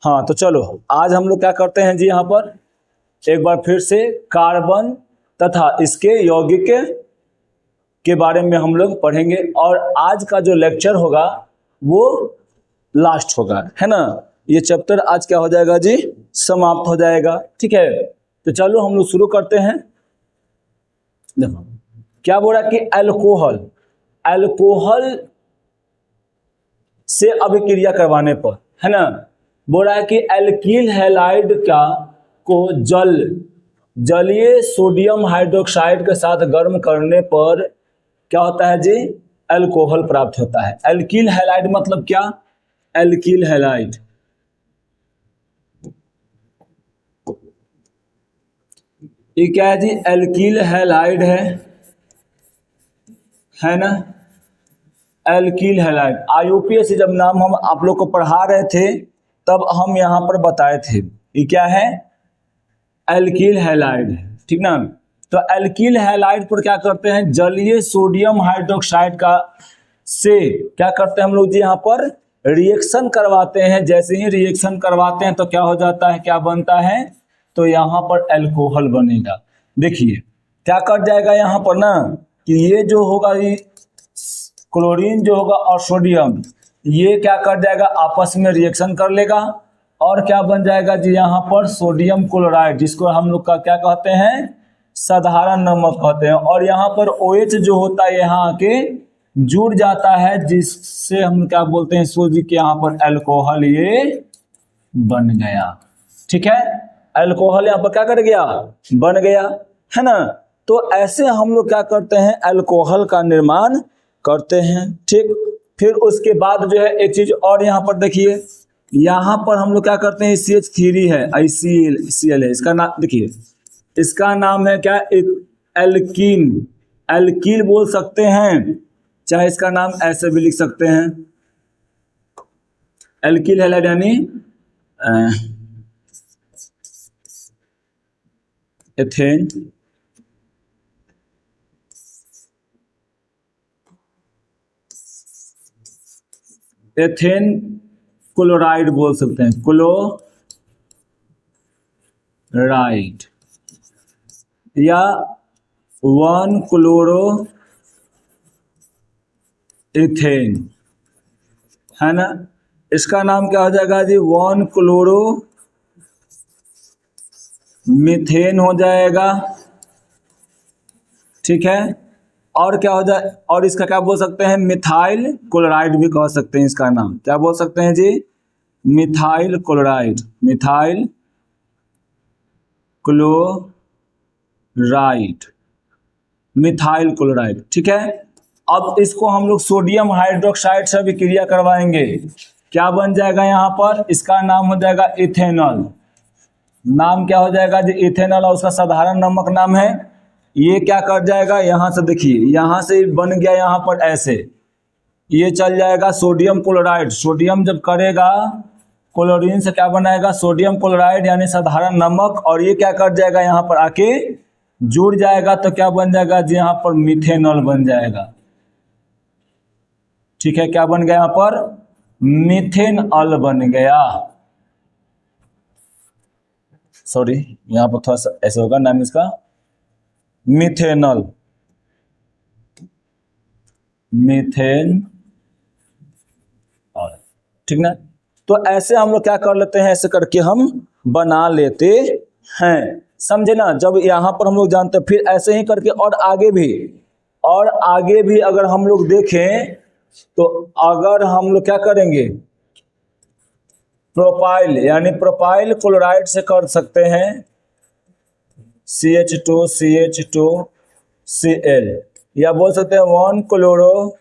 हाँ तो चलो आज हम लोग क्या करते हैं जी, यहाँ पर एक बार फिर से कार्बन तथा इसके यौगिक के बारे में हम लोग पढ़ेंगे। और आज का जो लेक्चर होगा वो लास्ट होगा, है ना। ये चैप्टर आज क्या हो जाएगा जी, समाप्त हो जाएगा। ठीक है, तो चलो हम लोग शुरू करते हैं। देखो क्या बोल रहा है कि अल्कोहल, अल्कोहल से अभिक्रिया करवाने पर, है ना, बोल रहा है कि एल्किल हैलाइड का को जलीय सोडियम हाइड्रोक्साइड के साथ गर्म करने पर क्या होता है जी, अल्कोहल प्राप्त होता है। एल्किल हैलाइड मतलब क्या, एल्किल हैलाइड ये क्या है जी, एल्किल हैलाइड है ना। एल्किल हैलाइड IUPAC जब नाम हम आप लोग को पढ़ा रहे थे तब हम यहाँ पर बताए थे ये क्या है, एल्किल हैलाइड है, ठीक ना। तो एल्किल हैलाइड पर क्या करते हैं, जलीय सोडियम हाइड्रोक्साइड का से क्या करते हैं हम लोग जी, यहाँ पर रिएक्शन करवाते हैं। जैसे ही रिएक्शन करवाते हैं तो क्या हो जाता है, क्या बनता है, तो यहाँ पर अल्कोहल बनेगा। देखिए क्या कर जाएगा यहाँ पर ना, कि ये जो होगा ये क्लोरीन जो होगा और सोडियम ये क्या कर जाएगा, आपस में रिएक्शन कर लेगा और क्या बन जाएगा जी, यहाँ पर सोडियम क्लोराइड, जिसको हम लोग का क्या कहते हैं, साधारण नमक कहते हैं। और यहाँ पर OH जो होता है यहाँ आके जुड़ जाता है, जिससे हम क्या बोलते हैं, सोची के यहाँ पर अल्कोहल ये बन गया। ठीक है, अल्कोहल यहाँ पर क्या कर गया, बन गया, है ना। तो ऐसे हम लोग क्या करते हैं, अल्कोहल का निर्माण करते हैं। ठीक, फिर उसके बाद जो है एक चीज और यहाँ पर देखिए, यहाँ पर हम लोग क्या करते हैं, CH3 है, ICL है, इसका नाम देखिए, इसका नाम है क्या, एल्कीन, एल्कील बोल सकते हैं, चाहे इसका नाम ऐसे भी लिख सकते हैं, एल्किल हैलाइड यानी एथेन क्लोराइड बोल सकते हैं, क्लोराइड या 1-क्लोरो इथेन, है ना। इसका नाम क्या हो जाएगा जी, 1-क्लोरो मीथेन हो जाएगा। ठीक है, और क्या हो जाए, और इसका क्या बोल सकते हैं, मिथाइल क्लोराइड भी कह सकते हैं। इसका नाम क्या बोल सकते हैं जी, methyl chloride, methyl chloride, methyl chloride. ठीक है, अब इसको हम लोग सोडियम हाइड्रोक्साइड से भी क्रिया करवाएंगे, क्या बन जाएगा यहाँ पर, इसका नाम हो जाएगा इथेनॉल। नाम क्या हो जाएगा जी, इथेनॉल, और उसका साधारण नमक नाम है। ये क्या कर जाएगा, यहाँ से देखिए, यहाँ से बन गया यहाँ पर ऐसे, ये चल जाएगा सोडियम क्लोराइड, सोडियम जब करेगा क्लोरीन से क्या बनाएगा, सोडियम क्लोराइड यानी साधारण नमक, और ये क्या कर जाएगा, यहाँ पर आके जुड़ जाएगा, तो क्या बन जाएगा जी, यहाँ पर मिथेनॉल बन जाएगा। ठीक है, क्या बन गया यहाँ पर, मिथेनॉल बन गया। सॉरी, यहाँ पर थोड़ा सा ऐसे होगा नाम इसका, मिथेनॉल, मिथेनॉल, ठीक ना। तो ऐसे हम लोग क्या कर लेते हैं, ऐसे करके हम बना लेते हैं, समझे ना। जब यहाँ पर हम लोग जानते हैं, फिर ऐसे ही करके और आगे भी अगर हम लोग देखें तो अगर हम लोग क्या करेंगे, प्रोपाइल यानी प्रोपाइल क्लोराइड से कर सकते हैं, CH2CH2Cl, या बोल सकते हैं 1-क्लोरो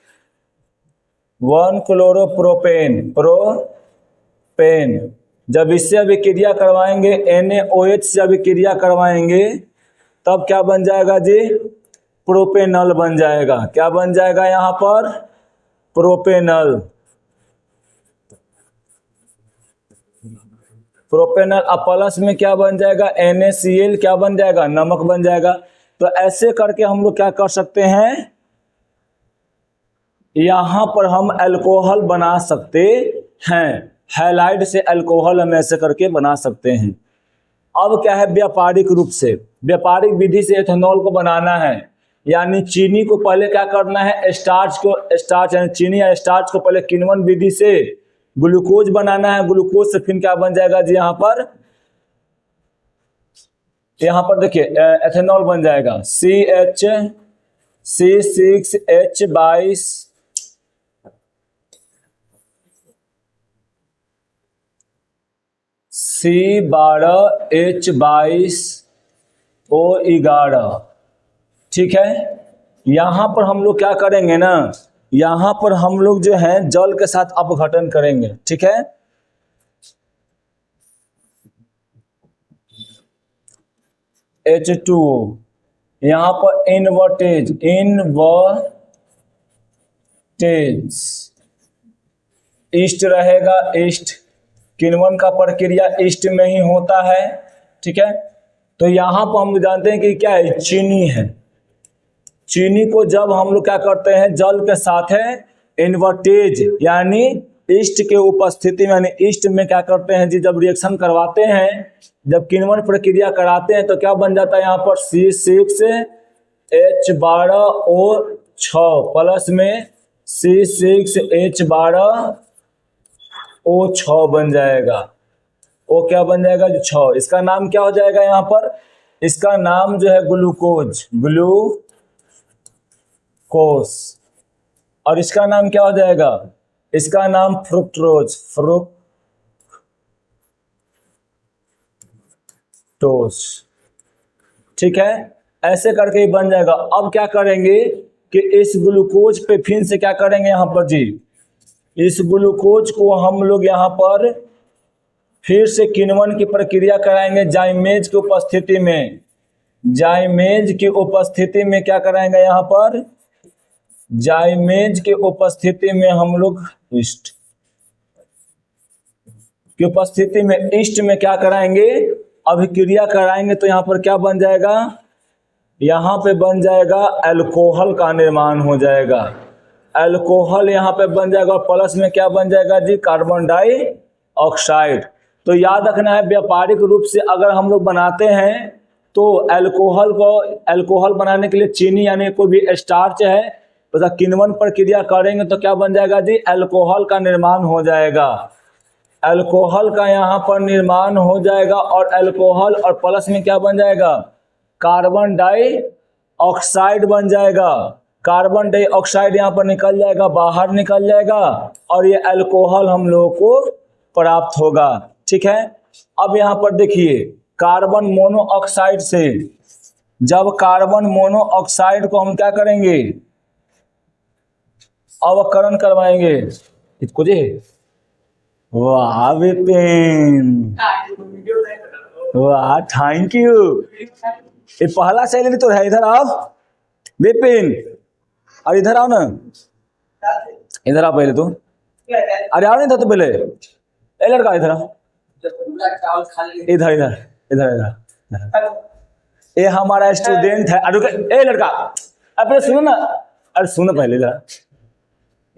प्रोपेन। जब इससे अभिक्रिया करवाएंगे, NaOH से अभिक्रिया करवाएंगे, तब क्या बन जाएगा जी, प्रोपेनॉल बन जाएगा। क्या बन जाएगा यहाँ पर, प्रोपेनॉल, प्रोपेनॉल। प्लस में क्या बन जाएगा, NaCl क्या बन जाएगा, नमक बन जाएगा। तो ऐसे करके हम लोग क्या कर सकते हैं, यहाँ पर हम अल्कोहल बना सकते हैं। हैलाइड से अल्कोहल हम ऐसे करके बना सकते हैं। अब क्या है, व्यापारिक रूप से, व्यापारिक विधि से एथेनॉल को बनाना है, यानी चीनी को पहले क्या करना है, स्टार्च यानी चीनी या स्टार्च को पहले किण्वन विधि से ग्लूकोज बनाना है। ग्लूकोज से फिर क्या बन जाएगा जी, यहाँ पर देखिए एथेनॉल बन जाएगा C6H22 C12H22O11। ठीक है, यहाँ पर हम लोग क्या करेंगे ना, यहाँ पर हम लोग जो है जल के साथ अपघटन करेंगे। ठीक है, H2O, यहाँ पर इनवर्टेज ईस्ट रहेगा, ईस्ट किण्वन का प्रक्रिया ईस्ट में ही होता है। ठीक है, तो यहाँ पर हम जानते हैं कि क्या है, चीनी है। चीनी को जब हम लोग क्या करते हैं, जल के साथ है इन्वर्टेज यानी ईस्ट के उपस्थिति में, यानी ईस्ट में क्या करते हैं जी, जब रिएक्शन करवाते हैं, जब किण्वन प्रक्रिया कराते हैं तो क्या बन जाता है, यहाँ पर C6H12O6 प्लस में C6H12O6 बन जाएगा। वो क्या बन जाएगा जो 6, इसका नाम क्या हो जाएगा, यहाँ पर इसका नाम जो है ग्लूकोज, और इसका नाम क्या हो जाएगा, इसका नाम फ्रुक्टोज। ठीक है, ऐसे करके ही बन जाएगा। अब क्या करेंगे कि इस ग्लूकोज पे फिर से क्या करेंगे, यहाँ पर जी इस ग्लूकोज को हम लोग यहाँ पर फिर से किण्वन की प्रक्रिया कराएंगे जाइमेज की उपस्थिति में। जाइमेज की उपस्थिति में क्या कराएंगे, यहाँ पर जाइमेज की उपस्थिति में हम लोग ईस्ट की उपस्थिति में ईस्ट में क्या कराएंगे, अभिक्रिया कराएंगे। तो यहाँ पर क्या बन जाएगा, यहाँ पे बन जाएगा अल्कोहल का निर्माण हो जाएगा। अल्कोहल यहाँ पे बन जाएगा और प्लस में क्या बन जाएगा जी, कार्बन डाइऑक्साइड। तो याद रखना है, व्यापारिक रूप से अगर हम लोग बनाते हैं तो अल्कोहल बनाने के लिए चीनी यानी कोई भी स्टार्च है, तो किण्वन प्रक्रिया करेंगे तो क्या बन जाएगा जी, अल्कोहल का निर्माण हो जाएगा। अल्कोहल का यहाँ पर निर्माण हो जाएगा और अल्कोहल और प्लस में क्या बन जाएगा, कार्बन डाइऑक्साइड बन जाएगा। कार्बन डाइऑक्साइड यहाँ पर निकल जाएगा, बाहर निकल जाएगा और ये अल्कोहल हम लोगों को प्राप्त होगा। ठीक है, अब यहाँ पर देखिए कार्बन मोनोऑक्साइड से, जब कार्बन मोनोऑक्साइड को हम क्या करेंगे, अवकरण करवाएंगे इसको जी। वाह विपिन, वाह थैंक यू, ये पहला सैलरी तो है। इधर आओ विपिन, और इधर आओ ना, इधर आओ पहले तो, अरे आओ नहीं था तो पहले, ए लड़का इधर आओ, इधर इधर इधर इधर, ये हमारा स्टूडेंट है। अरे ए लड़का, अरे सुनो ना, अरे सुनो पहले इधर,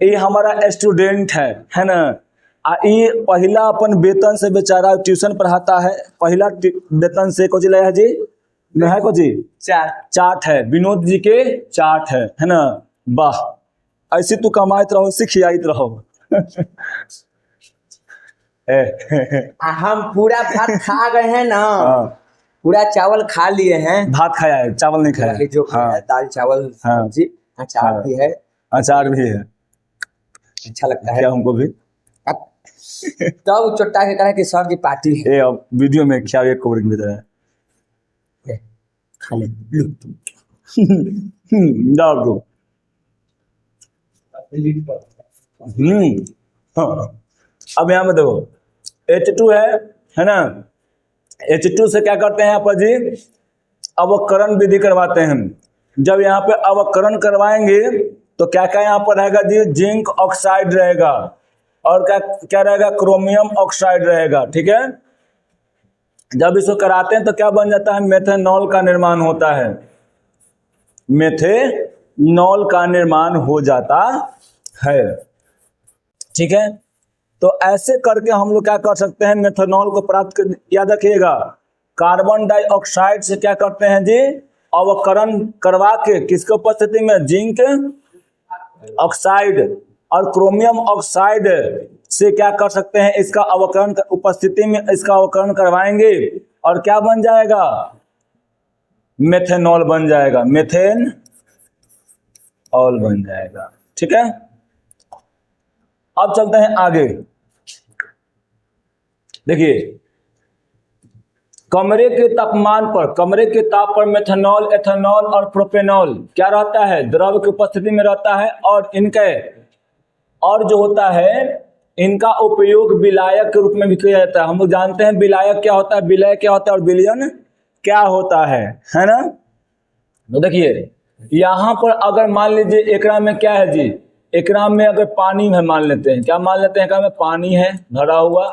ये हमारा स्टूडेंट है ना। ये पहला अपन वेतन से बेचारा ट्यूशन पढ़ाता है, पहला वेतन से को लाया है जी, न है को जी, चाट है, विनोद जी के चाट है ना। वाह, ऐसे तू कमाइत रहो, सिखियाइत रहो। हम पूरा भात खा गए हैं ना, पूरा चावल खा लिए हैं। भात खाया है, चावल नहीं खाया है। जो खाया है दाल चावल सब्जी, अचार भी है, अचार भी है, अच्छा लगता है क्या हमको भी। तब चोट्टा के कहा कि सर जी पार्टी है, अब वीडियो में क्या एक कवर की तरह खा ले जाओ तो। हाँ, अब यहाँ में देखो H2 है ना। H2 से क्या करते हैं यहाँ पर जी, अवकरण विधि करवाते हैं। जब यहाँ पे अवकरण करवाएंगे तो क्या क्या यहाँ पर रहेगा जी, जिंक ऑक्साइड रहेगा और क्या क्या रहेगा, क्रोमियम ऑक्साइड रहेगा। ठीक है, जब इसको कराते हैं तो क्या बन जाता है, मेथेनॉल का निर्माण होता है, मेथेनॉल का निर्माण हो जाता है। ठीक है, तो ऐसे करके हम लोग क्या कर सकते हैं, मेथनॉल को प्राप्त कर। याद रखिएगा, कार्बन डाइऑक्साइड से क्या करते हैं जी, अवकरण करवा के, किसके उपस्थिति में, जिंक ऑक्साइड और क्रोमियम ऑक्साइड से क्या कर सकते हैं, इसका अवकरण उपस्थिति में इसका अवकरण करवाएंगे और क्या बन जाएगा, मेथेनॉल बन जाएगा, मेथेन ऑल बन जाएगा। ठीक है, अब चलते हैं आगे। देखिए, कमरे के तापमान पर, कमरे के ताप पर मेथनॉल, एथेनॉल और प्रोपेनॉल क्या रहता है, द्रव की उपस्थिति में रहता है। और इनके और जो होता है, इनका उपयोग विलायक के रूप में भी किया जाता है। हम लोग जानते हैं विलायक क्या होता है, विलय क्या होता है और विलयन क्या होता है ना। तो देखिए, यहाँ पर अगर मान लीजिए एकरा में क्या है जी, एकरा में अगर पानी है, मान लेते हैं, क्या मान लेते हैं, एकरा में पानी है भरा हुआ।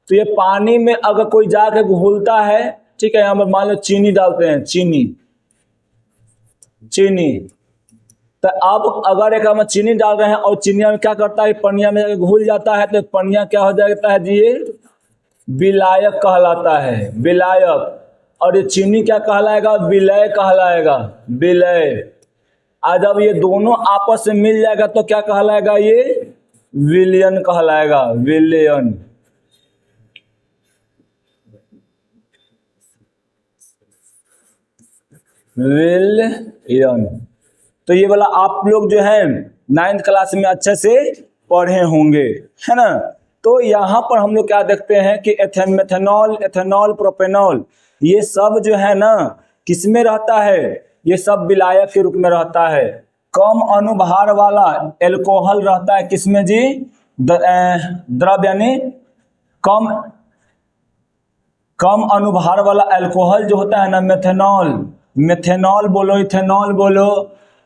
तो ये पानी में अगर कोई जाके घुलता है, ठीक है, यहाँ पर मान लो चीनी डालते हैं, चीनी। तो अब अगर एक में चीनी डाल रहे हैं और चीनिया में क्या करता है, पनिया में जाके घुल जाता है, तो पनिया क्या हो जाता है जी, ये विलायक कहलाता है, विलायक। और ये चीनी क्या कहलाएगा, विलय कहलाएगा, विलय। आज जब ये दोनों आपस में मिल जाएगा तो क्या कहलाएगा, ये विलयन कहलाएगा, विलयन। विलयन। तो ये वाला आप लोग जो है 9th क्लास में अच्छे से पढ़े होंगे, है ना। तो यहाँ पर हम लोग क्या देखते हैं कि मेथनॉल, एथेनॉल, प्रोपेनॉल, ये सब जो है ना किस में रहता है, ये सब विलायक के रूप में रहता है। कम अनुभार वाला एल्कोहल रहता है किसमें जी, द्रव यानी कम अनुभार वाला अल्कोहल जो होता है ना, मेथेनॉल बोलो, इथेनॉल बोलो,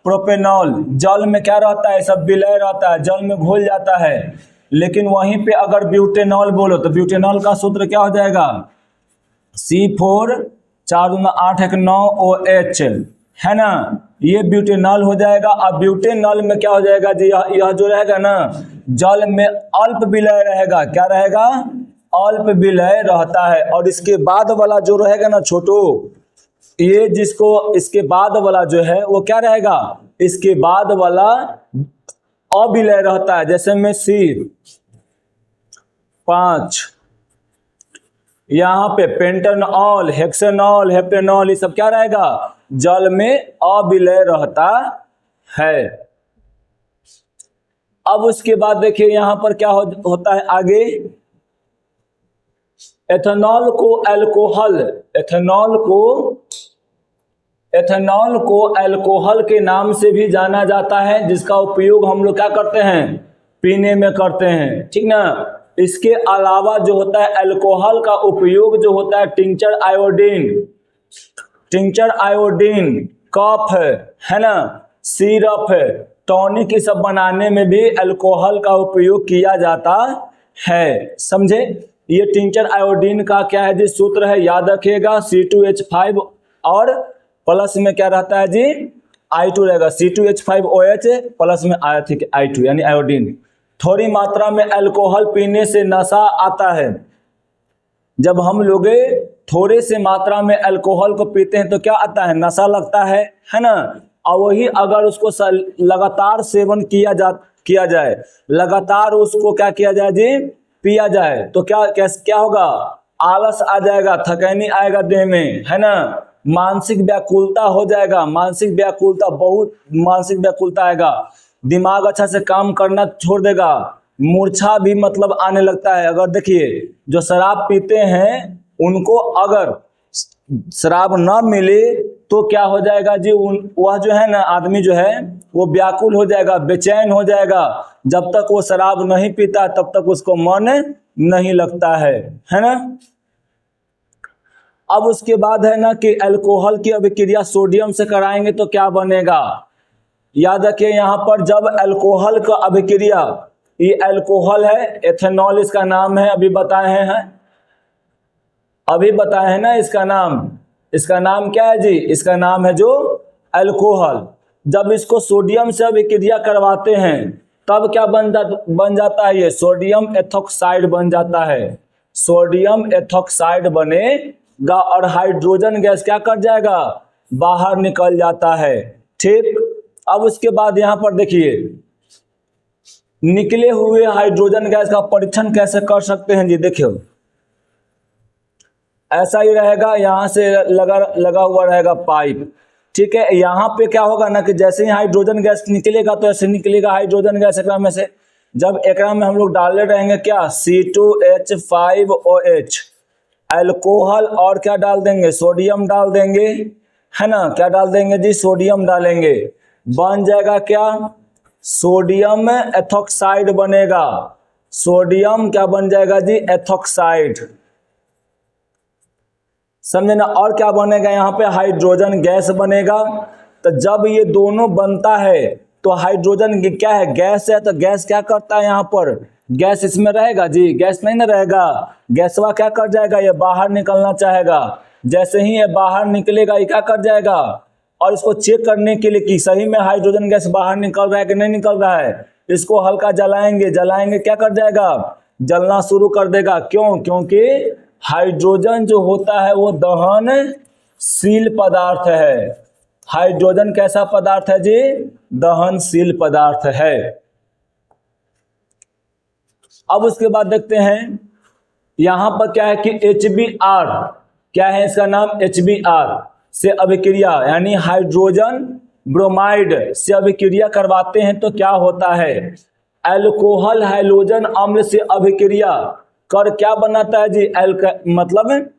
प्रोपेनॉल, जल में क्या रहता है, सब विलय रहता है, जल में घुल जाता है। लेकिन वहीं पे अगर ब्यूटेनॉल बोलो तो ब्यूटेनॉल का सूत्र क्या हो जाएगा, C4 4 दूना 8 1 9 OH, है ना, ये ब्यूटेनॉल हो जाएगा। अब ब्यूटेनॉल में क्या हो जाएगा जी, यह जो रहेगा ना, जल में अल्प विलय रहेगा, क्या रहेगा, अल्प विलय रहता है। और इसके बाद वाला जो रहेगा ना छोटो, ये जिसको इसके बाद वाला जो है वो क्या रहेगा, इसके बाद वाला अविलय रहता है। जैसे में C5, यहाँ पे पेंटेनॉल, हेक्सेनॉल, हेप्टेनॉल, ये सब क्या रहेगा, जल में अविलय रहता है। अब उसके बाद देखिए यहाँ पर क्या होता है आगे, एथेनॉल को अल्कोहल के नाम से भी जाना जाता है, जिसका उपयोग हम लोग क्या करते हैं, पीने में करते हैं, ठीक ना। इसके अलावा जो होता है अल्कोहल का उपयोग जो होता है टिंचर आयोडीन, कफ है ना, सिरप है, टॉनिक, ये सब बनाने में भी अल्कोहल का उपयोग किया जाता है, समझे। ये टिंचर आयोडीन का क्या है जी, सूत्र है, याद रखिएगा, C2H5 और प्लस में क्या रहता है जी, I2 रहेगा, C2H5OH प्लस में I2 यानी आयोडीन। थोड़ी मात्रा में अल्कोहल पीने से नशा आता है। जब हम लोग थोड़े से मात्रा में अल्कोहल को पीते हैं तो क्या आता है, नशा लगता है ना। और वही अगर उसको लगातार सेवन किया जाए, लगातार उसको क्या किया जाए जी, पिया जाए, तो क्या होगा, आलस आ जाएगा, थकैनी आएगा देह में, है ना, मानसिक व्याकुलता हो जाएगा, मानसिक व्याकुलता आएगा, दिमाग अच्छा से काम करना छोड़ देगा, मूर्छा भी मतलब आने लगता है। अगर देखिए जो शराब पीते हैं उनको अगर शराब न मिले तो क्या हो जाएगा जी, वह जो है ना आदमी जो है वो व्याकुल हो जाएगा, बेचैन हो जाएगा। जब तक वो शराब नहीं पीता तब तक उसको मन नहीं लगता है ना। अब उसके बाद है ना कि अल्कोहल की अभिक्रिया सोडियम से कराएंगे तो क्या बनेगा, याद रखिए यहाँ पर जब अल्कोहल का अभिक्रिया, ये अल्कोहल है, एथेनॉल इसका नाम है, अभी बताए हैं ना इसका नाम क्या है जी, इसका नाम है जो अल्कोहल। जब इसको सोडियम से अभिक्रिया करवाते हैं तब क्या बन जाता है, ये सोडियम एथोक्साइड बन जाता है। सोडियम एथोक्साइड बनेगा और हाइड्रोजन गैस क्या कर जाएगा, बाहर निकल जाता है। ठीक, अब उसके बाद यहां पर देखिए निकले हुए हाइड्रोजन गैस का परीक्षण कैसे कर सकते हैं जी। देखियो ऐसा ही रहेगा, यहां से लगा हुआ रहेगा पाइप। ठीक है, यहाँ पे क्या होगा ना कि जैसे ही हाइड्रोजन गैस निकलेगा तो ऐसे निकलेगा हाइड्रोजन गैस एकरा में से। जब एकरा में हम लोग डालने रहेंगे क्या, C2H5OH अल्कोहल, और क्या डाल देंगे, सोडियम डाल देंगे, है ना। क्या डाल देंगे जी, सोडियम डालेंगे, बन जाएगा क्या, सोडियम एथोक्साइड बनेगा। सोडियम क्या बन जाएगा जी, एथोक्साइड, समझे ना। और क्या बनेगा, यहाँ पे हाइड्रोजन गैस बनेगा। तो जब ये दोनों बनता है तो हाइड्रोजन क्या है, गैस है, तो गैस क्या करता है, यहाँ पर गैस इसमें रहेगा जी, गैस नहीं ना रहेगा। गैसवा क्या कर जाएगा, ये बाहर निकलना चाहेगा। जैसे ही ये बाहर निकलेगा ये क्या कर जाएगा, और इसको चेक करने के लिए कि सही में हाइड्रोजन गैस बाहर निकल रहा है कि नहीं निकल रहा है, इसको हल्का जलाएंगे क्या कर जाएगा, जलना शुरू कर देगा। क्यों, क्योंकि हाइड्रोजन जो होता है वो दहनशील पदार्थ है। हाइड्रोजन कैसा पदार्थ है जी, दहनशील पदार्थ है। अब उसके बाद देखते हैं यहां पर क्या है कि HBr, क्या है इसका नाम, HBr से अभिक्रिया यानी हाइड्रोजन ब्रोमाइड से अभिक्रिया करवाते हैं तो क्या होता है, अल्कोहल हैलोजन अम्ल से अभिक्रिया कर क्या बनाता है जी, मतलब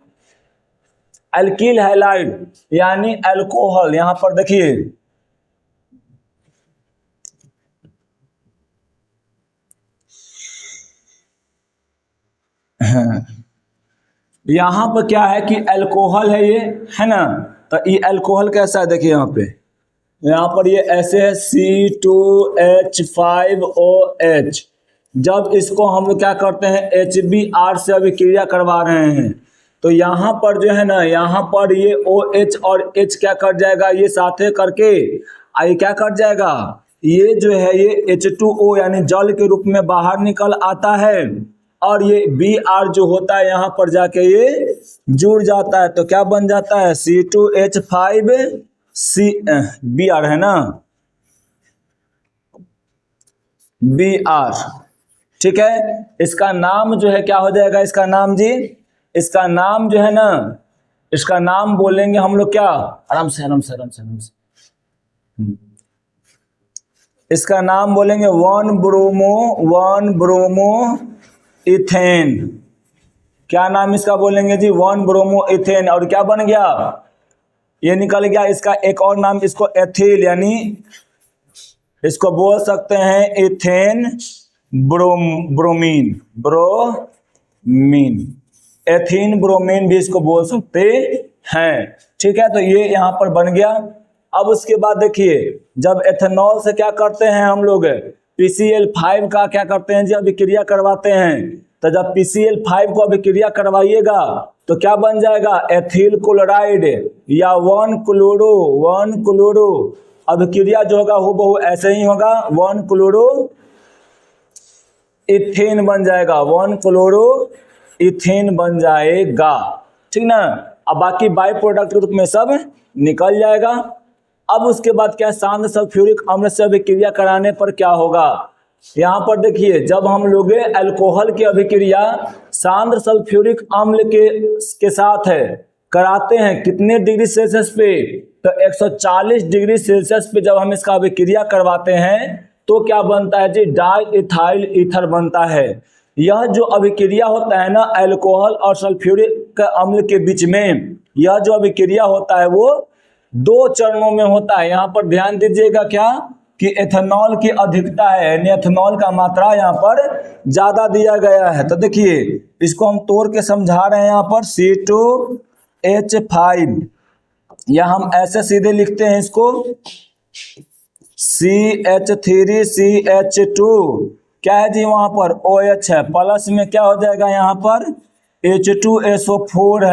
अल्किल हैलाइड यानी अल्कोहल। यहां पर देखिए यहां पर क्या है कि अल्कोहल है ये, है ना। तो ये अल्कोहल कैसा है, देखिए यहाँ पर ये ऐसे है C2H5OH। जब इसको हम लोग क्या करते हैं, HBr से अभिक्रिया करवा रहे हैं तो यहाँ पर जो है ना, यहाँ पर ये OH और H क्या कर जाएगा, ये साथे करके ये क्या कर जाएगा, ये जो है ये H2O यानी जल के रूप में बाहर निकल आता है, और ये Br जो होता है यहाँ पर जाके ये जुड़ जाता है। तो क्या बन जाता है, C2H5Br है ना, Br। ठीक है, इसका नाम जो है क्या हो जाएगा, इसका नाम जी, इसका नाम जो है ना, इसका नाम बोलेंगे हम लोग क्या, आराम से इसका नाम बोलेंगे 1 ब्रोमो इथेन। क्या नाम इसका बोलेंगे जी, 1 ब्रोमो इथेन। और क्या बन गया, ये निकल गया इसका एक और नाम, इसको एथिल यानी इसको बोल सकते हैं इथेन ब्रोमीन, एथीन ब्रोमीन भी इसको बोल सकते हैं। ठीक है, तो ये यहाँ पर बन गया। अब उसके बाद देखिए जब एथेनॉल से क्या करते हैं हम लोग, PCl5 का क्या करते हैं जी, अभिक्रिया करवाते हैं। तो जब PCl5 को अभिक्रिया करवाइएगा तो क्या बन जाएगा, एथिल क्लोराइड या 1 क्लोरो अभिक्रिया जो होगा वो बहु ऐसे ही होगा, 1 क्लोरो इथेन बन जाएगा, 1 क्लोरो इथेन बन जाएगा। ठीक ना, अब बाकी बाई प्रोडक्ट के रूप में सब निकल जाएगा। अब उसके बाद क्या, सांद्र सल्फ्यूरिक अम्ल से अभिक्रिया कराने पर क्या होगा, यहाँ पर देखिए जब हम लोग अल्कोहल की अभिक्रिया सांद्र सल्फ्यूरिक अम्ल के साथ है कराते हैं कितने डिग्री सेल्सियस पे, तो 140 डिग्री सेल्सियस पे जब हम इसका अभिक्रिया करवाते हैं तो क्या बनता है जी, डाई इथाइल ईथर बनता है। यह जो अभिक्रिया होता है ना अल्कोहल और सल्फ्यूरिक अम्ल के बीच में, यह जो अभिक्रिया होता है वो 2 चरणों में होता है। यहाँ पर ध्यान दीजिएगा क्या कि एथेनॉल की अधिकता है, यानी एथेनॉल का मात्रा यहाँ पर ज्यादा दिया गया है। तो देखिए इसको हम तोड़ के समझा रहे हैं, यहाँ पर C2H5 या हम ऐसे सीधे लिखते हैं इसको CH3CH2 क्या है जी, वहां पर OH है, प्लस में क्या हो जाएगा यहाँ पर H2SO4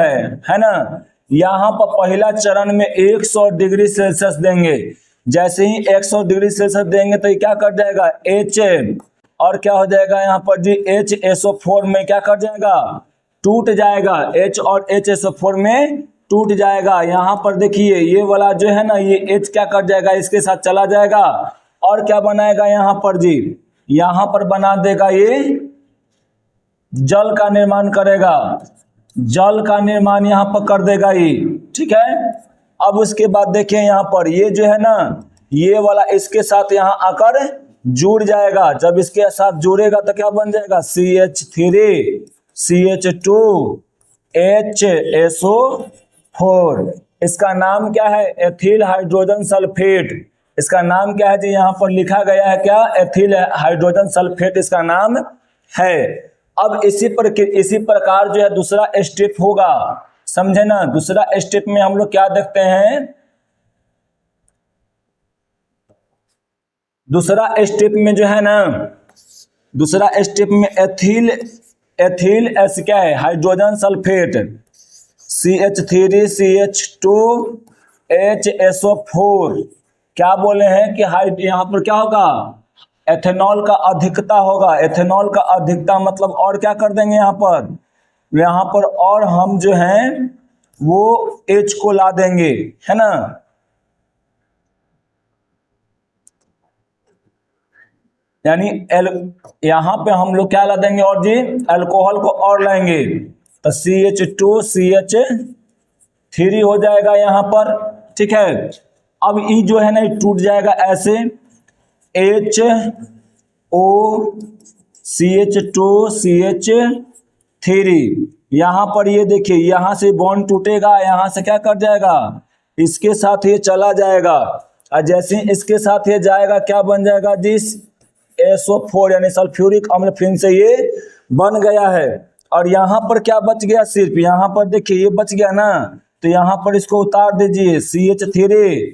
है ना। यहाँ पर पहला चरण में 100 डिग्री सेल्सियस देंगे, जैसे ही 100 डिग्री सेल्सियस देंगे तो ये क्या कर जाएगा H, और क्या हो जाएगा यहाँ पर जी HSO4 में क्या कर जाएगा, टूट जाएगा। H और HSO4 में टूट जाएगा। यहाँ पर देखिए ये वाला जो है ना ये H क्या कर जाएगा, इसके साथ चला जाएगा और क्या बनाएगा यहाँ पर जी, यहाँ पर बना देगा ये जल का निर्माण करेगा, जल का निर्माण यहाँ पर कर देगा ये, ठीक है। अब उसके बाद देखिए यहाँ पर ये जो है ना ये वाला इसके साथ यहाँ आकर जुड़ जाएगा। जब इसके साथ जुड़ेगा तो क्या बन जाएगा CH3 CH2 HSO4। इसका नाम क्या है, एथिल हाइड्रोजन सल्फेट। इसका नाम क्या है जी, यहाँ पर लिखा गया है क्या, एथिल हाइड्रोजन सल्फेट इसका नाम है। अब इसी प्रकार जो है दूसरा स्टेप होगा, समझे ना। दूसरा स्टेप में हम लोग क्या देखते हैं, दूसरा स्टेप में जो है ना, दूसरा स्टेप में एथिल क्या है, hydrogen sulphate CH3 CH2 HSO4 क्या बोले हैं कि यहाँ पर क्या होगा, एथेनॉल का अधिकता होगा। एथेनॉल का अधिकता मतलब और क्या कर देंगे यहाँ पर और हम जो हैं वो H को ला देंगे, है ना। यानी यहाँ पे हम लोग क्या ला देंगे और जी, अल्कोहल को और लाएंगे तो CH2 CH3 हो जाएगा यहाँ पर, ठीक है। अब ये जो है ना ये टूट जाएगा ऐसे, HO CH2 CH3। यहाँ पर ये देखिए यहाँ से बॉन्ड टूटेगा, यहाँ से क्या कर जाएगा, इसके साथ ये चला जाएगा और जैसे ही इसके साथ ये जाएगा क्या बन जाएगा जी, SO4 यानी सल्फ्यूरिक अम्ल फिर से ये बन गया है। और यहाँ पर क्या बच गया, सिर्फ यहाँ पर देखिए ये बच गया ना, तो यहाँ पर इसको उतार दीजिए CH2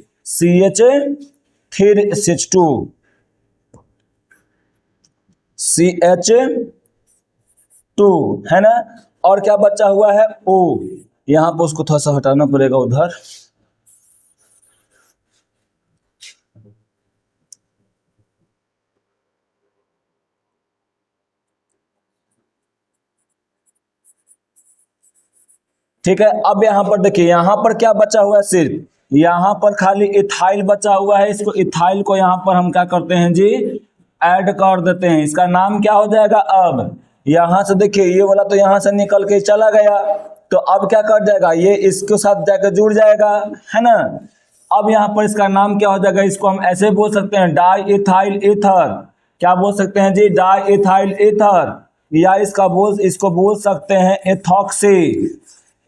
CH2 है ना। और क्या बचा हुआ है O, यहाँ पर उसको थोड़ा सा हटाना पड़ेगा उधर। ठीक है। अब यहाँ पर देखिए यहाँ पर क्या बचा हुआ है, सिर्फ यहाँ पर खाली इथाइल बचा हुआ है। इसको इथाइल को यहाँ पर हम क्या करते हैं जी, ऐड कर देते हैं। इसका नाम क्या हो जाएगा, अब यहाँ से देखिए ये वाला तो यहाँ से निकल के चला गया, तो अब क्या कर जाएगा, ये इसके साथ जाकर जुड़ जाएगा, है ना। अब यहाँ पर इसका नाम क्या हो जाएगा, इसको हम ऐसे बोल सकते हैं डाई इथाइल ईथर। क्या बोल सकते हैं जी, डाई इथाइल ईथर, या इसको बोल सकते हैं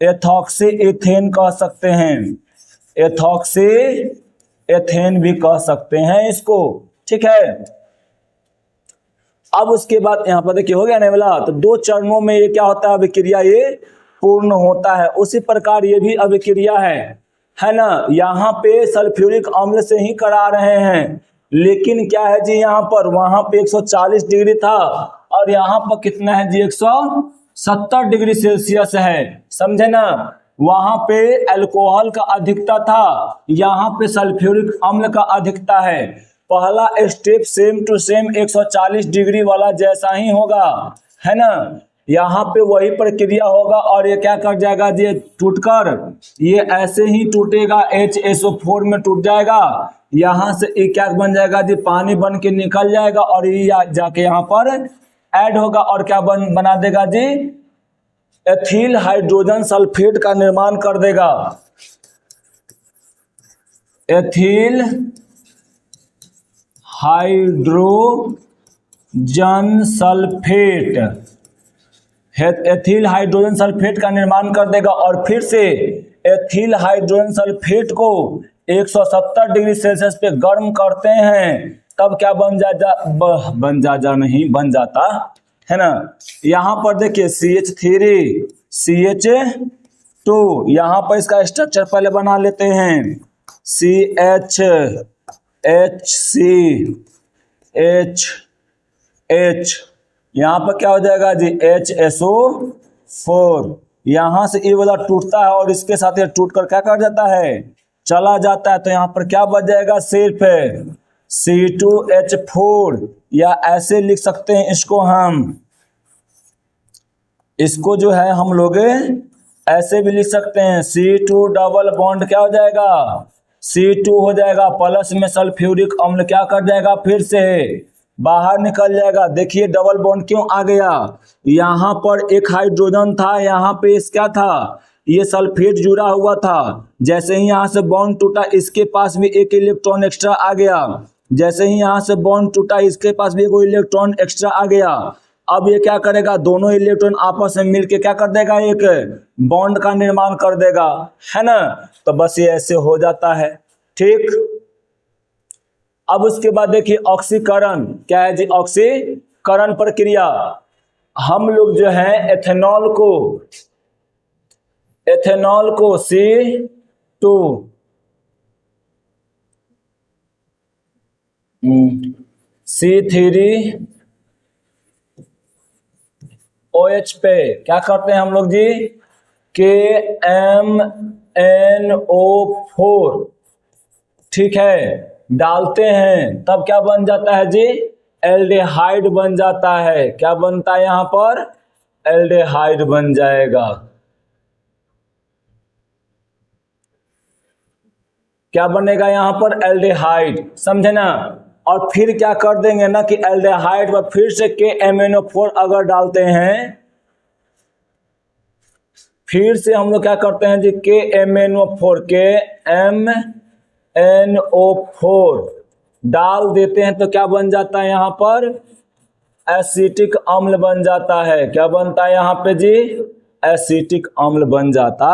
एथॉक्सी एथेन कह सकते हैं, एथॉक्सी एथेन भी कह सकते हैं इसको, ठीक है। अब उसके बाद यहाँ पर देखिए हो गया ना वाला, तो 2 चरणों में ये क्या होता है, अभिक्रिया ये पूर्ण होता है। उसी प्रकार ये भी अभिक्रिया है ना। यहाँ पे सल्फ्यूरिक अम्ल से ही करा रहे हैं, लेकिन क्या है जी यहाँ पर, वहां पे 140 डिग्री था और यहाँ पर कितना है जी 170 डिग्री सेल्सियस है, समझे ना। वहां पे अल्कोहल का अधिकता था, यहाँ पे सल्फ्यूरिक अम्ल का अधिकता है। पहला step same to same 140 degree वाला जैसा ही होगा, है ना। यहाँ पे वही प्रक्रिया होगा और ये क्या कर जाएगा जी, टूटकर ये ऐसे ही टूटेगा, HSO4 में टूट जाएगा। यहाँ से ये क्या बन जाएगा जी, पानी बन के निकल जाएगा और ये जाके यहाँ पर ऐड होगा और क्या बना देगा जी, एथिल हाइड्रोजन सल्फेट का निर्माण कर देगा। Ethyl hydrogen sulphate, ethyl hydrogen sulphate का निर्माण कर देगा और फिर से एथिल हाइड्रोजन सल्फेट को 170 डिग्री सेल्सियस पे गर्म करते हैं, तब क्या बन जाता है ना। यहाँ पर देखिए CH3 CH2, यहाँ पर इसका स्ट्रक्चर पहले बना लेते हैं, CHHCH, यहाँ पर क्या हो जाएगा जी HSO4। यहाँ से ये वाला टूटता है और इसके साथ ये टूट कर क्या कर जाता है, चला जाता है तो यहाँ पर क्या बच जाएगा, सिर्फ C2H4, या ऐसे लिख सकते हैं इसको हम, इसको जो है हम लोग ऐसे भी लिख सकते हैं, C2 डबल बॉन्ड क्या हो जाएगा, C2 हो जाएगा, प्लस में सल्फ्यूरिक अम्ल क्या कर जाएगा, फिर से बाहर निकल जाएगा। देखिए डबल बॉन्ड क्यों आ गया, यहाँ पर एक हाइड्रोजन था, यहाँ पे इस क्या था, ये सल्फेट जुड़ा हुआ था, जैसे ही यहाँ से बॉन्ड टूटा इसके पास भी एक इलेक्ट्रॉन एक्स्ट्रा आ गया, जैसे ही यहाँ से बॉन्ड टूटा इसके पास भी कोई इलेक्ट्रॉन एक्स्ट्रा आ गया। अब ये क्या करेगा, दोनों इलेक्ट्रॉन आपस में मिलके क्या कर देगा, एक बॉन्ड का निर्माण कर देगा, है ना। तो बस ये ऐसे हो जाता है, ठीक। अब उसके बाद देखिए ऑक्सीकरण क्या है जी, ऑक्सीकरण प्रक्रिया। हम लोग जो है एथेनॉल को C2 C3OH पे क्या करते हैं हम लोग जी, KMNO4, ठीक है, डालते हैं, तब क्या बन जाता है जी, एल्डेहाइड बन जाता है। क्या बनता है यहां पर, एल्डेहाइड बन जाएगा। क्या बनेगा यहां पर, एल्डेहाइड, समझे ना। और फिर क्या कर देंगे ना कि एल्डेहाइड पर फिर से KMNO4 अगर डालते हैं, फिर से हम लोग क्या करते हैं जी, KMNO4 डाल देते हैं तो क्या बन जाता है यहाँ पर, एसिटिक अम्ल बन जाता है। क्या बनता है यहाँ पे जी, एसिटिक अम्ल बन जाता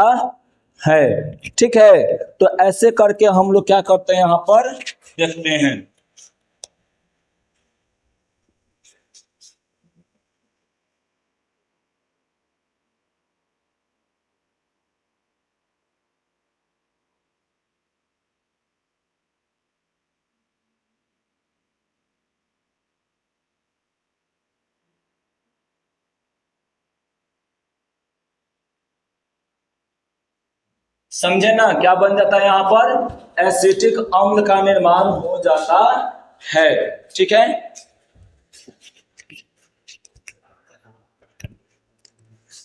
है, ठीक है। तो ऐसे करके हम लोग क्या करते हैं यहाँ पर देखते हैं। समझे ना, क्या बन जाता है यहाँ पर, एसिटिक अम्ल का निर्माण हो जाता है, ठीक है।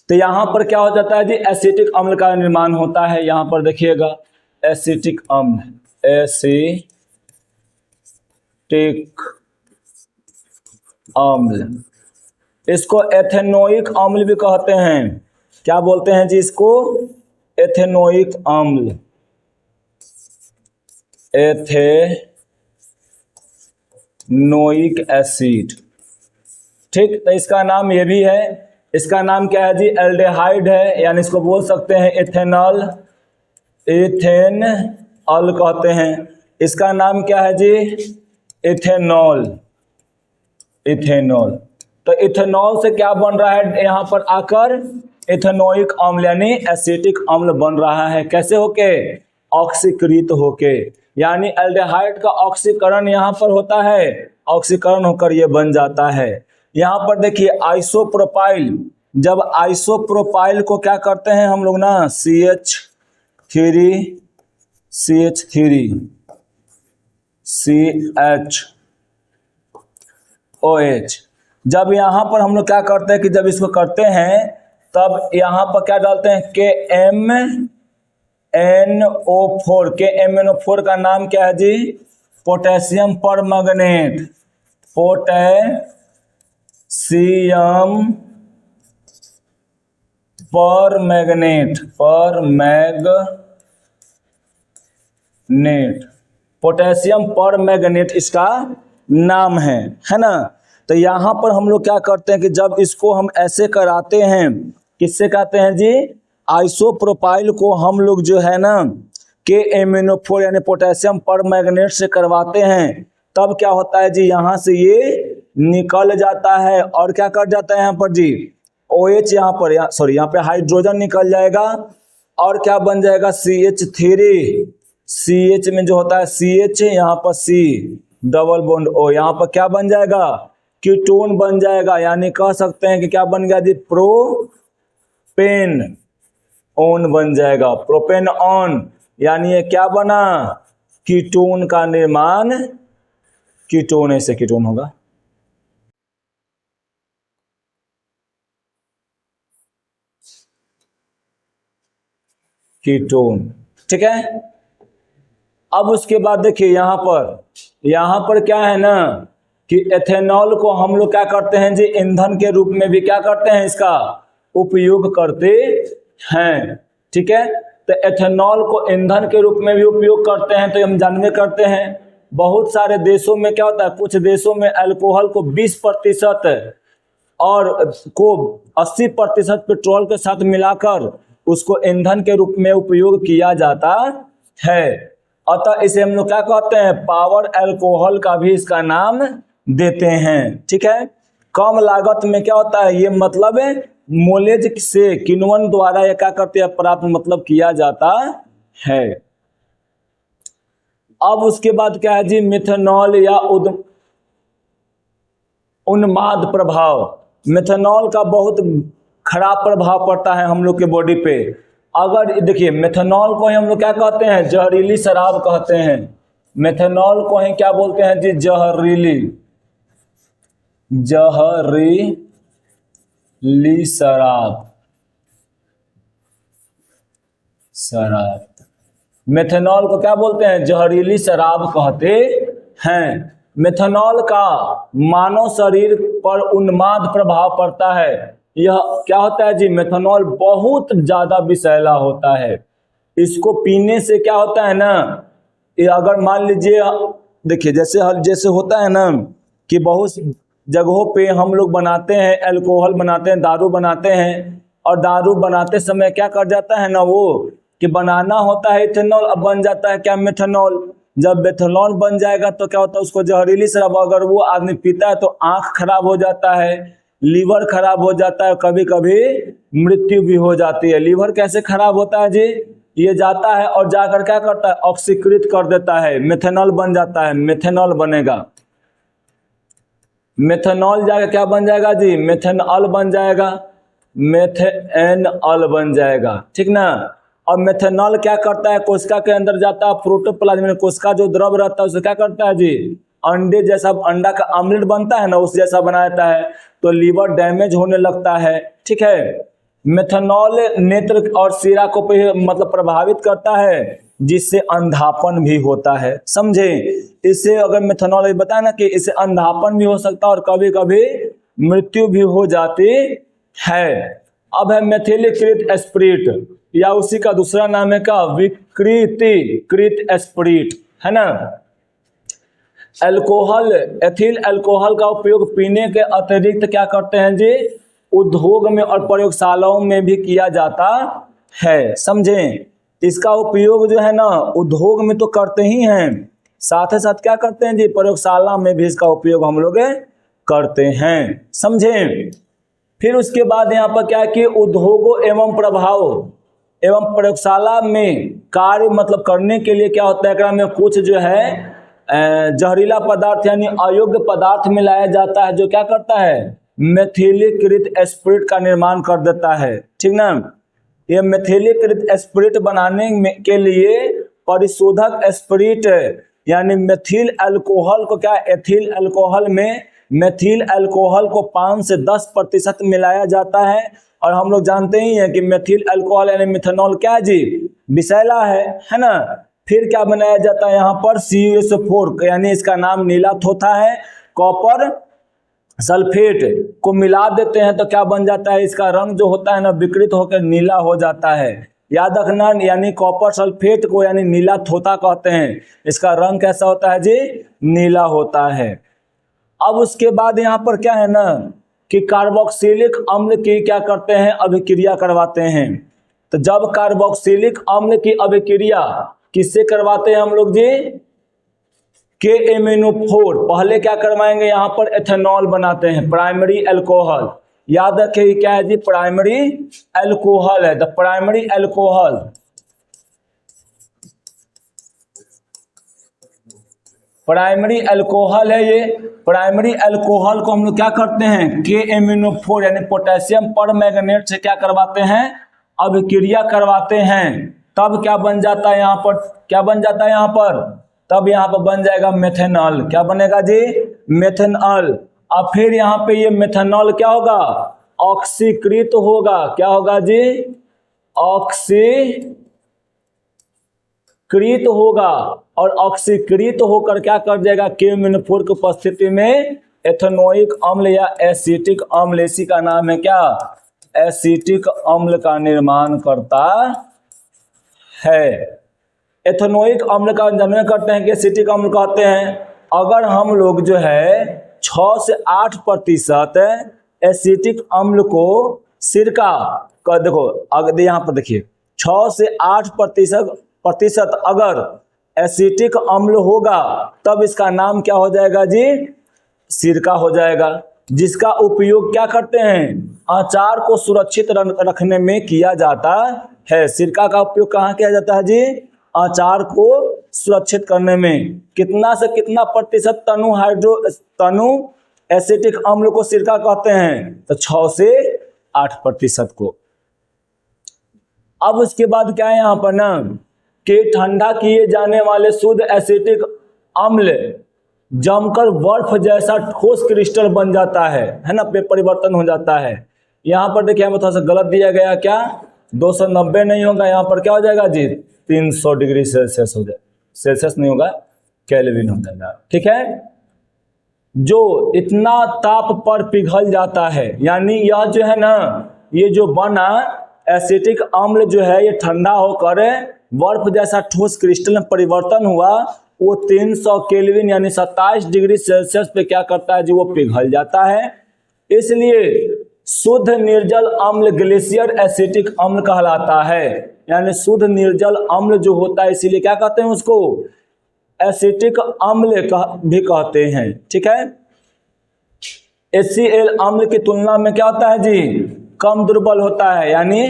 तो यहां पर क्या हो जाता है जी, एसिटिक अम्ल का निर्माण होता है। यहां पर देखिएगा एसिटिक अम्ल, एसिटिक अम्ल, इसको एथेनोइक अम्ल भी कहते हैं। क्या बोलते हैं जी इसको, एथेनोइक अम्ल, एथेनोइक एसिड, ठीक। तो इसका नाम ये भी है, इसका नाम क्या है जी, एल्डेहाइड है, यानी इसको बोल सकते हैं इथेनॉल, इथेनॉल कहते हैं। इसका नाम क्या है जी, इथेनॉल, इथेनॉल। तो इथेनॉल से क्या बन रहा है यहाँ पर आकर, इथेनोइक अम्ल यानी एसिटिक अम्ल बन रहा है। कैसे होके, ऑक्सीकृत होके, यानी एल्डेहाइड का ऑक्सीकरण यहाँ पर होता है, ऑक्सीकरण होकर ये बन जाता है। यहाँ पर देखिए आइसोप्रोपाइल, जब आइसोप्रोपाइल को क्या करते हैं हम लोग ना, CH3OH, जब यहाँ पर हम लोग क्या करते हैं कि जब इसको करते हैं तब यहाँ पर क्या डालते हैं, KMNO4। KMNO4 का नाम क्या है जी, potassium permanganate, potassium permanganate, potassium permanganate इसका नाम है ना। तो यहाँ पर हम लोग क्या करते हैं कि जब इसको हम ऐसे कराते हैं, किससे कहते हैं जी, आइसोप्रोपाइल को हम लोग जो है ना KMNO4 यानी पोटेशियम परमैंगनेट से करवाते हैं, तब क्या होता है जी, यहाँ से ये निकल जाता है और क्या कर जाता है यहाँ पर जी, OH यहाँ पर, यहाँ पे हाइड्रोजन निकल जाएगा और क्या बन जाएगा, CH3, CH में जो होता है CH, यहाँ पर C डबल बॉन्ड O, यहाँ पर क्या बन जाएगा, कीटोन बन जाएगा। यानी कह सकते हैं कि क्या बन गया जी, प्रोपेन ऑन बन जाएगा, प्रोपेन ऑन। यानी ये क्या बना, कीटोन का निर्माण, कीटोन ऐसे कीटोन होगा। कीटोन, ठीक है। अब उसके बाद देखिए यहां पर क्या है ना कि एथेनॉल को हम लोग क्या करते हैं जी, ईंधन के रूप में भी क्या करते हैं, इसका उपयोग करते हैं, ठीक है। तो एथेनॉल को ईंधन के रूप में भी उपयोग करते हैं, तो हम जानवे करते हैं बहुत सारे देशों में क्या होता है, कुछ देशों में अल्कोहल को 20% और को 80% पेट्रोल के साथ मिलाकर उसको ईंधन के रूप में उपयोग किया जाता है। अतः इसे हम लोग क्या कहते हैं, पावर अल्कोहल का भी इसका नाम देते हैं, ठीक है। कम लागत में क्या होता है, ये मतलब मोलेज से किण्वन द्वारा ये क्या करते हैं, प्राप्त मतलब किया जाता है। अब उसके बाद क्या है जी, मिथेनॉल या उन्माद प्रभाव। मिथेनॉल का बहुत खराब प्रभाव पड़ता है हम लोग के बॉडी पे। अगर देखिए मिथेनॉल को ही हम लोग क्या कहते हैं, जहरीली शराब कहते हैं। मिथेनॉल को ही क्या बोलते हैं जी, जहरीली शराब। मिथेनॉल को क्या बोलते हैं, जहरीली शराब कहते हैं। मिथेनॉल का मानव शरीर पर उन्माद प्रभाव पड़ता है। यह क्या होता है जी, मिथेनॉल बहुत ज्यादा विषैला होता है। इसको पीने से क्या होता है ना, ये अगर मान लीजिए देखिए जैसे होता है ना कि बहुत जगहों पे हम लोग बनाते हैं, अल्कोहल बनाते हैं, दारू बनाते हैं, और दारू बनाते समय क्या कर जाता है ना वो कि बनाना होता है इथेनॉल, अब बन जाता है क्या, मिथेनॉल। जब मिथेनॉल बन जाएगा तो क्या होता है, उसको जहरीली शराब अगर वो आदमी पीता है तो आंख खराब हो जाता है, लीवर खराब हो जाता है, कभी कभी मृत्यु भी हो जाती है। लीवर कैसे खराब होता है जी, ये जाता है और जाकर क्या करता है, ऑक्सीकृत कर देता है, मिथेनॉल बन जाता है, मिथेनॉल बनेगा। मिथेनॉल जाकर क्या बन जाएगा जी, मिथेनॉल बन जाएगा, मेथेनॉल बन जाएगा, ठीक ना। और मिथेनॉल क्या करता है, कोशिका के अंदर जाता है, प्रोटोप्लाज्म में कोशिका जो द्रव रहता है उसे क्या करता है जी, अंडे जैसा, अंडा का आमलेट बनता है ना उस जैसा बना देता है, तो लीवर डैमेज होने लगता है, ठीक है। मिथेनॉल नेत्र और शिरा को मतलब प्रभावित करता है, जिससे अंधापन भी होता है, समझे। इससे अगर मिथेनॉल बताया ना कि इससे अंधापन भी हो सकता है और कभी कभी मृत्यु भी हो जाती है। अब है मेथिलीकृत एस्प्रिट, या उसी का दूसरा नाम है का विकृतीकृत एस्प्रिट, है ना। अल्कोहल, एथिल अल्कोहल का उपयोग पीने के अतिरिक्त क्या करते हैं जी, उद्योग में और प्रयोगशालाओं में भी किया जाता है, समझें। इसका उपयोग जो है ना उद्योग में तो करते ही हैं, साथ ही साथ क्या करते हैं जी, प्रयोगशाला में भी इसका उपयोग हम लोग करते हैं, समझें। फिर उसके बाद यहाँ पर क्या है कि उद्योगों एवं प्रभाव एवं प्रयोगशाला में कार्य मतलब करने के लिए क्या होता है, एकरा में कुछ जो है जहरीला पदार्थ यानी अयोग्य पदार्थ मिलाया जाता है, जो क्या करता है, मेथिलीकृत एस्प्रिट का निर्माण कर देता है, ठीक ना। ये मेथिलीकृत एस्प्रिट बनाने के लिए परिशोधक एस्प्रिट यानी मेथिल अल्कोहल को क्या, एथिल अल्कोहल में मेथिल अल्कोहल को 5 से 10% मिलाया जाता है। और हम लोग जानते ही हैं कि मेथिल अल्कोहल यानी मिथेनॉल क्या जी, विषैला है ना। फिर क्या बनाया जाता है यहाँ पर, CuSO4 यानी इसका नाम नीलाथ होता है, कॉपर सल्फेट को मिला देते हैं तो क्या बन जाता है, इसका रंग जो होता है ना विकृत होकर नीला हो जाता है। याद रखना, यानी कॉपर सल्फेट को यानी नीला थोथा कहते हैं, इसका रंग कैसा होता है जी, नीला होता है। अब उसके बाद यहाँ पर क्या है ना कि कार्बोक्सिलिक अम्ल की क्या करते हैं, अभिक्रिया करवाते हैं। तो जब कार्बोक्सिलिक अम्ल की अभिक्रिया किससे करवाते हैं हम लोग जी, KMnO4, पहले क्या करवाएंगे यहाँ पर, एथेनॉल बनाते हैं, प्राइमरी अल्कोहल। याद रखिए क्या है जी, प्राइमरी अल्कोहल है, the primary alcohol. Primary alcohol है ये। प्राइमरी अल्कोहल को हम लोग क्या करते हैं, KMnO4 यानी पोटेशियम परमैंगनेट से क्या करवाते हैं, अभिक्रिया करवाते हैं। तब क्या बन जाता है यहाँ पर, क्या बन जाता है यहाँ पर, तब यहाँ पर बन जाएगा मेथेनॉल। क्या बनेगा जी, मेथेनॉल। अब फिर यहाँ पे ये मेथेनॉल क्या होगा, ऑक्सीकृत होगा। क्या होगा जी, ऑक्सीकृत होगा। और ऑक्सीकृत होकर क्या कर जाएगा, KMnO4 की उपस्थिति में एथेनोइक अम्ल या एसिटिक अम्ल, इसी का नाम है क्या, एसिटिक अम्ल का निर्माण करता है। एथेनोइक अम्ल का निर्माण करते हैं कि एसिटिक अम्ल कहते हैं। अगर हम लोग जो है 6 से 8% एसिटिक अम्ल को सिरका का, देखो अगर यहाँ पर देखिए 6 से 8% अगर एसिटिक अम्ल होगा तब इसका नाम क्या हो जाएगा जी, सिरका हो जाएगा, जिसका उपयोग क्या करते हैं, अचार को सुरक्षित रखने में किया जाता है। सिरका का उपयोग कहाँ किया जाता है जी, अचार को सुरक्षित करने में। कितना से कितना प्रतिशत तनु एसिटिक अम्ल को सिरका कहते हैं, तो 6 से 8% को। अब उसके बाद क्या है यहाँ पर ना, कि ठंडा किए जाने वाले शुद्ध एसिटिक अम्ल जमकर बर्फ जैसा ठोस क्रिस्टल बन जाता है ना, परिवर्तन हो जाता है। यहाँ पर देखिए हमें थोड़ा सा गलत दिया गया, क्या 290 नहीं होगा, यहाँ पर क्या हो जाएगा जी, 300 डिग्री सेल्सियस हो जाए, सेल्सियस नहीं होगा, केल्विन हो जाएगा। ठीक है, जो इतना ताप पर पिघल जाता है, यानी यह जो है ना, ये जो बना एसिटिक अम्ल जो है ये ठंडा होकर बर्फ जैसा ठोस क्रिस्टल में परिवर्तन हुआ, वो 300 केल्विन यानी 27 डिग्री सेल्सियस पे क्या करता है जी, वो पिघल जाता है। इसलिए शुद्ध निर्जल अम्ल ग्लेशियर एसिटिक अम्ल कहलाता है। यानी शुद्ध निर्जल अम्ल जो होता है, इसीलिए क्या कहते हैं उसको, एसिटिक अम्ल भी कहते हैं। ठीक है, HCl अम्ल की तुलना में क्या होता है जी, कम दुर्बल होता है। यानी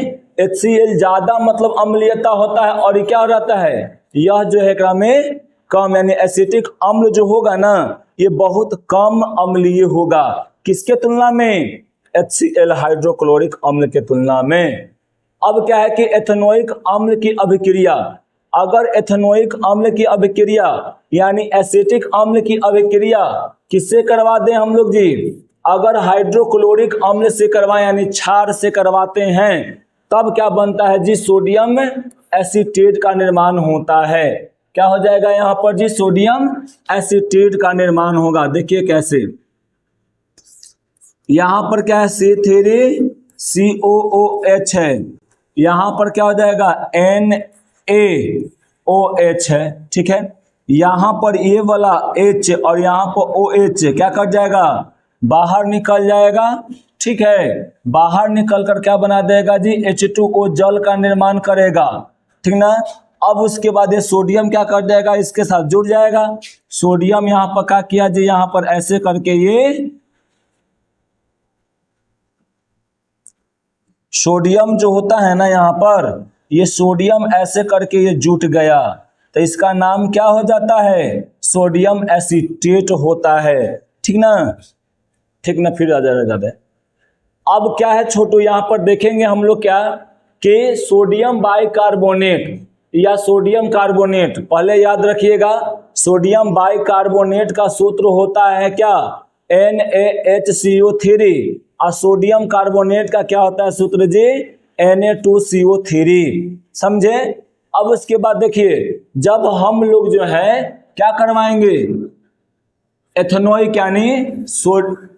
HCl ज्यादा मतलब अम्लीयता होता है, और ये क्या रहता है, यह जो है एकरा में कम, यानी एसिटिक अम्ल जो होगा ना, ये बहुत कम अम्लीय होगा। किसके तुलना में, HCl हाइड्रोक्लोरिक अम्ल के तुलना में। अब क्या है कि एथेनोइक अम्ल की अभिक्रिया, अगर एथेनोइक अम्ल की अभिक्रिया यानी एसिटिक अम्ल की अभिक्रिया किससे करवा दें हम लोग जी, अगर हाइड्रोक्लोरिक अम्ल से करवाएं यानी क्षार से करवाते हैं, तब क्या बनता है जी, सोडियम एसीटेट का निर्माण होता है। क्या हो जाएगा यहाँ पर जी, सोडियम एसीटेट का निर्माण होगा। देखिए कैसे, यहाँ पर क्या है, C3COOH है, यहाँ पर क्या हो जाएगा, NaOH है। ठीक है, यहाँ पर ये वाला H और यहाँ पर OH क्या कर जाएगा, बाहर निकल जाएगा। ठीक है, बाहर निकल कर क्या बना देगा जी, H2O जल का निर्माण करेगा। ठीक ना, अब उसके बाद ये सोडियम क्या कर जाएगा, इसके साथ जुड़ जाएगा। सोडियम यहाँ पर क्या किया जी, यहाँ पर ऐसे करके ये सोडियम जो होता है ना, यहाँ पर ये सोडियम ऐसे करके ये जुट गया, तो इसका नाम क्या हो जाता है, सोडियम एसीटेट होता है। ठीक ना, ठीक ना, फिर आ जाएगा। अब क्या है छोटू, यहाँ पर देखेंगे हम लोग क्या, कि सोडियम बाइकार्बोनेट या सोडियम कार्बोनेट, पहले याद रखिएगा, सोडियम बाइकार्बोनेट का सूत्र होता है क्या, NaHCO3, और सोडियम कार्बोनेट का क्या होता है सूत्र जी, Na2CO3। समझे। अब उसके बाद देखिए, जब हम लोग जो है क्या करवाएंगे, एथेनोइक यानी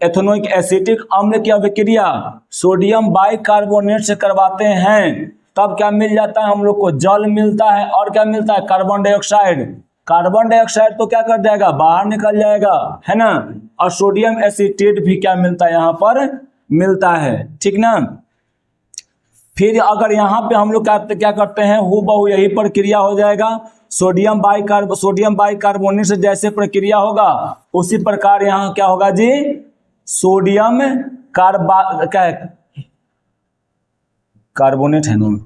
एथेनोइक एसिटिक अम्ल की अभिक्रिया सोडियम बाइकार्बोनेट से करवाते हैं, तब क्या मिल जाता है हम लोग को, जल मिलता है, और क्या मिलता है, कार्बन डाइऑक्साइड। कार्बन डाइऑक्साइड तो क्या कर जाएगा, बाहर निकल जाएगा, है ना, और सोडियम एसीटेट भी क्या मिलता है, यहाँ पर मिलता है। ठीक ना, फिर अगर यहाँ पे हम लोग क्या करते हैं, हूबहू यही प्रक्रिया हो जाएगा, सोडियम बाइकार्बोनेट से जैसे प्रक्रिया होगा उसी प्रकार यहाँ क्या होगा जी, सोडियम कार्बोनेट है ना,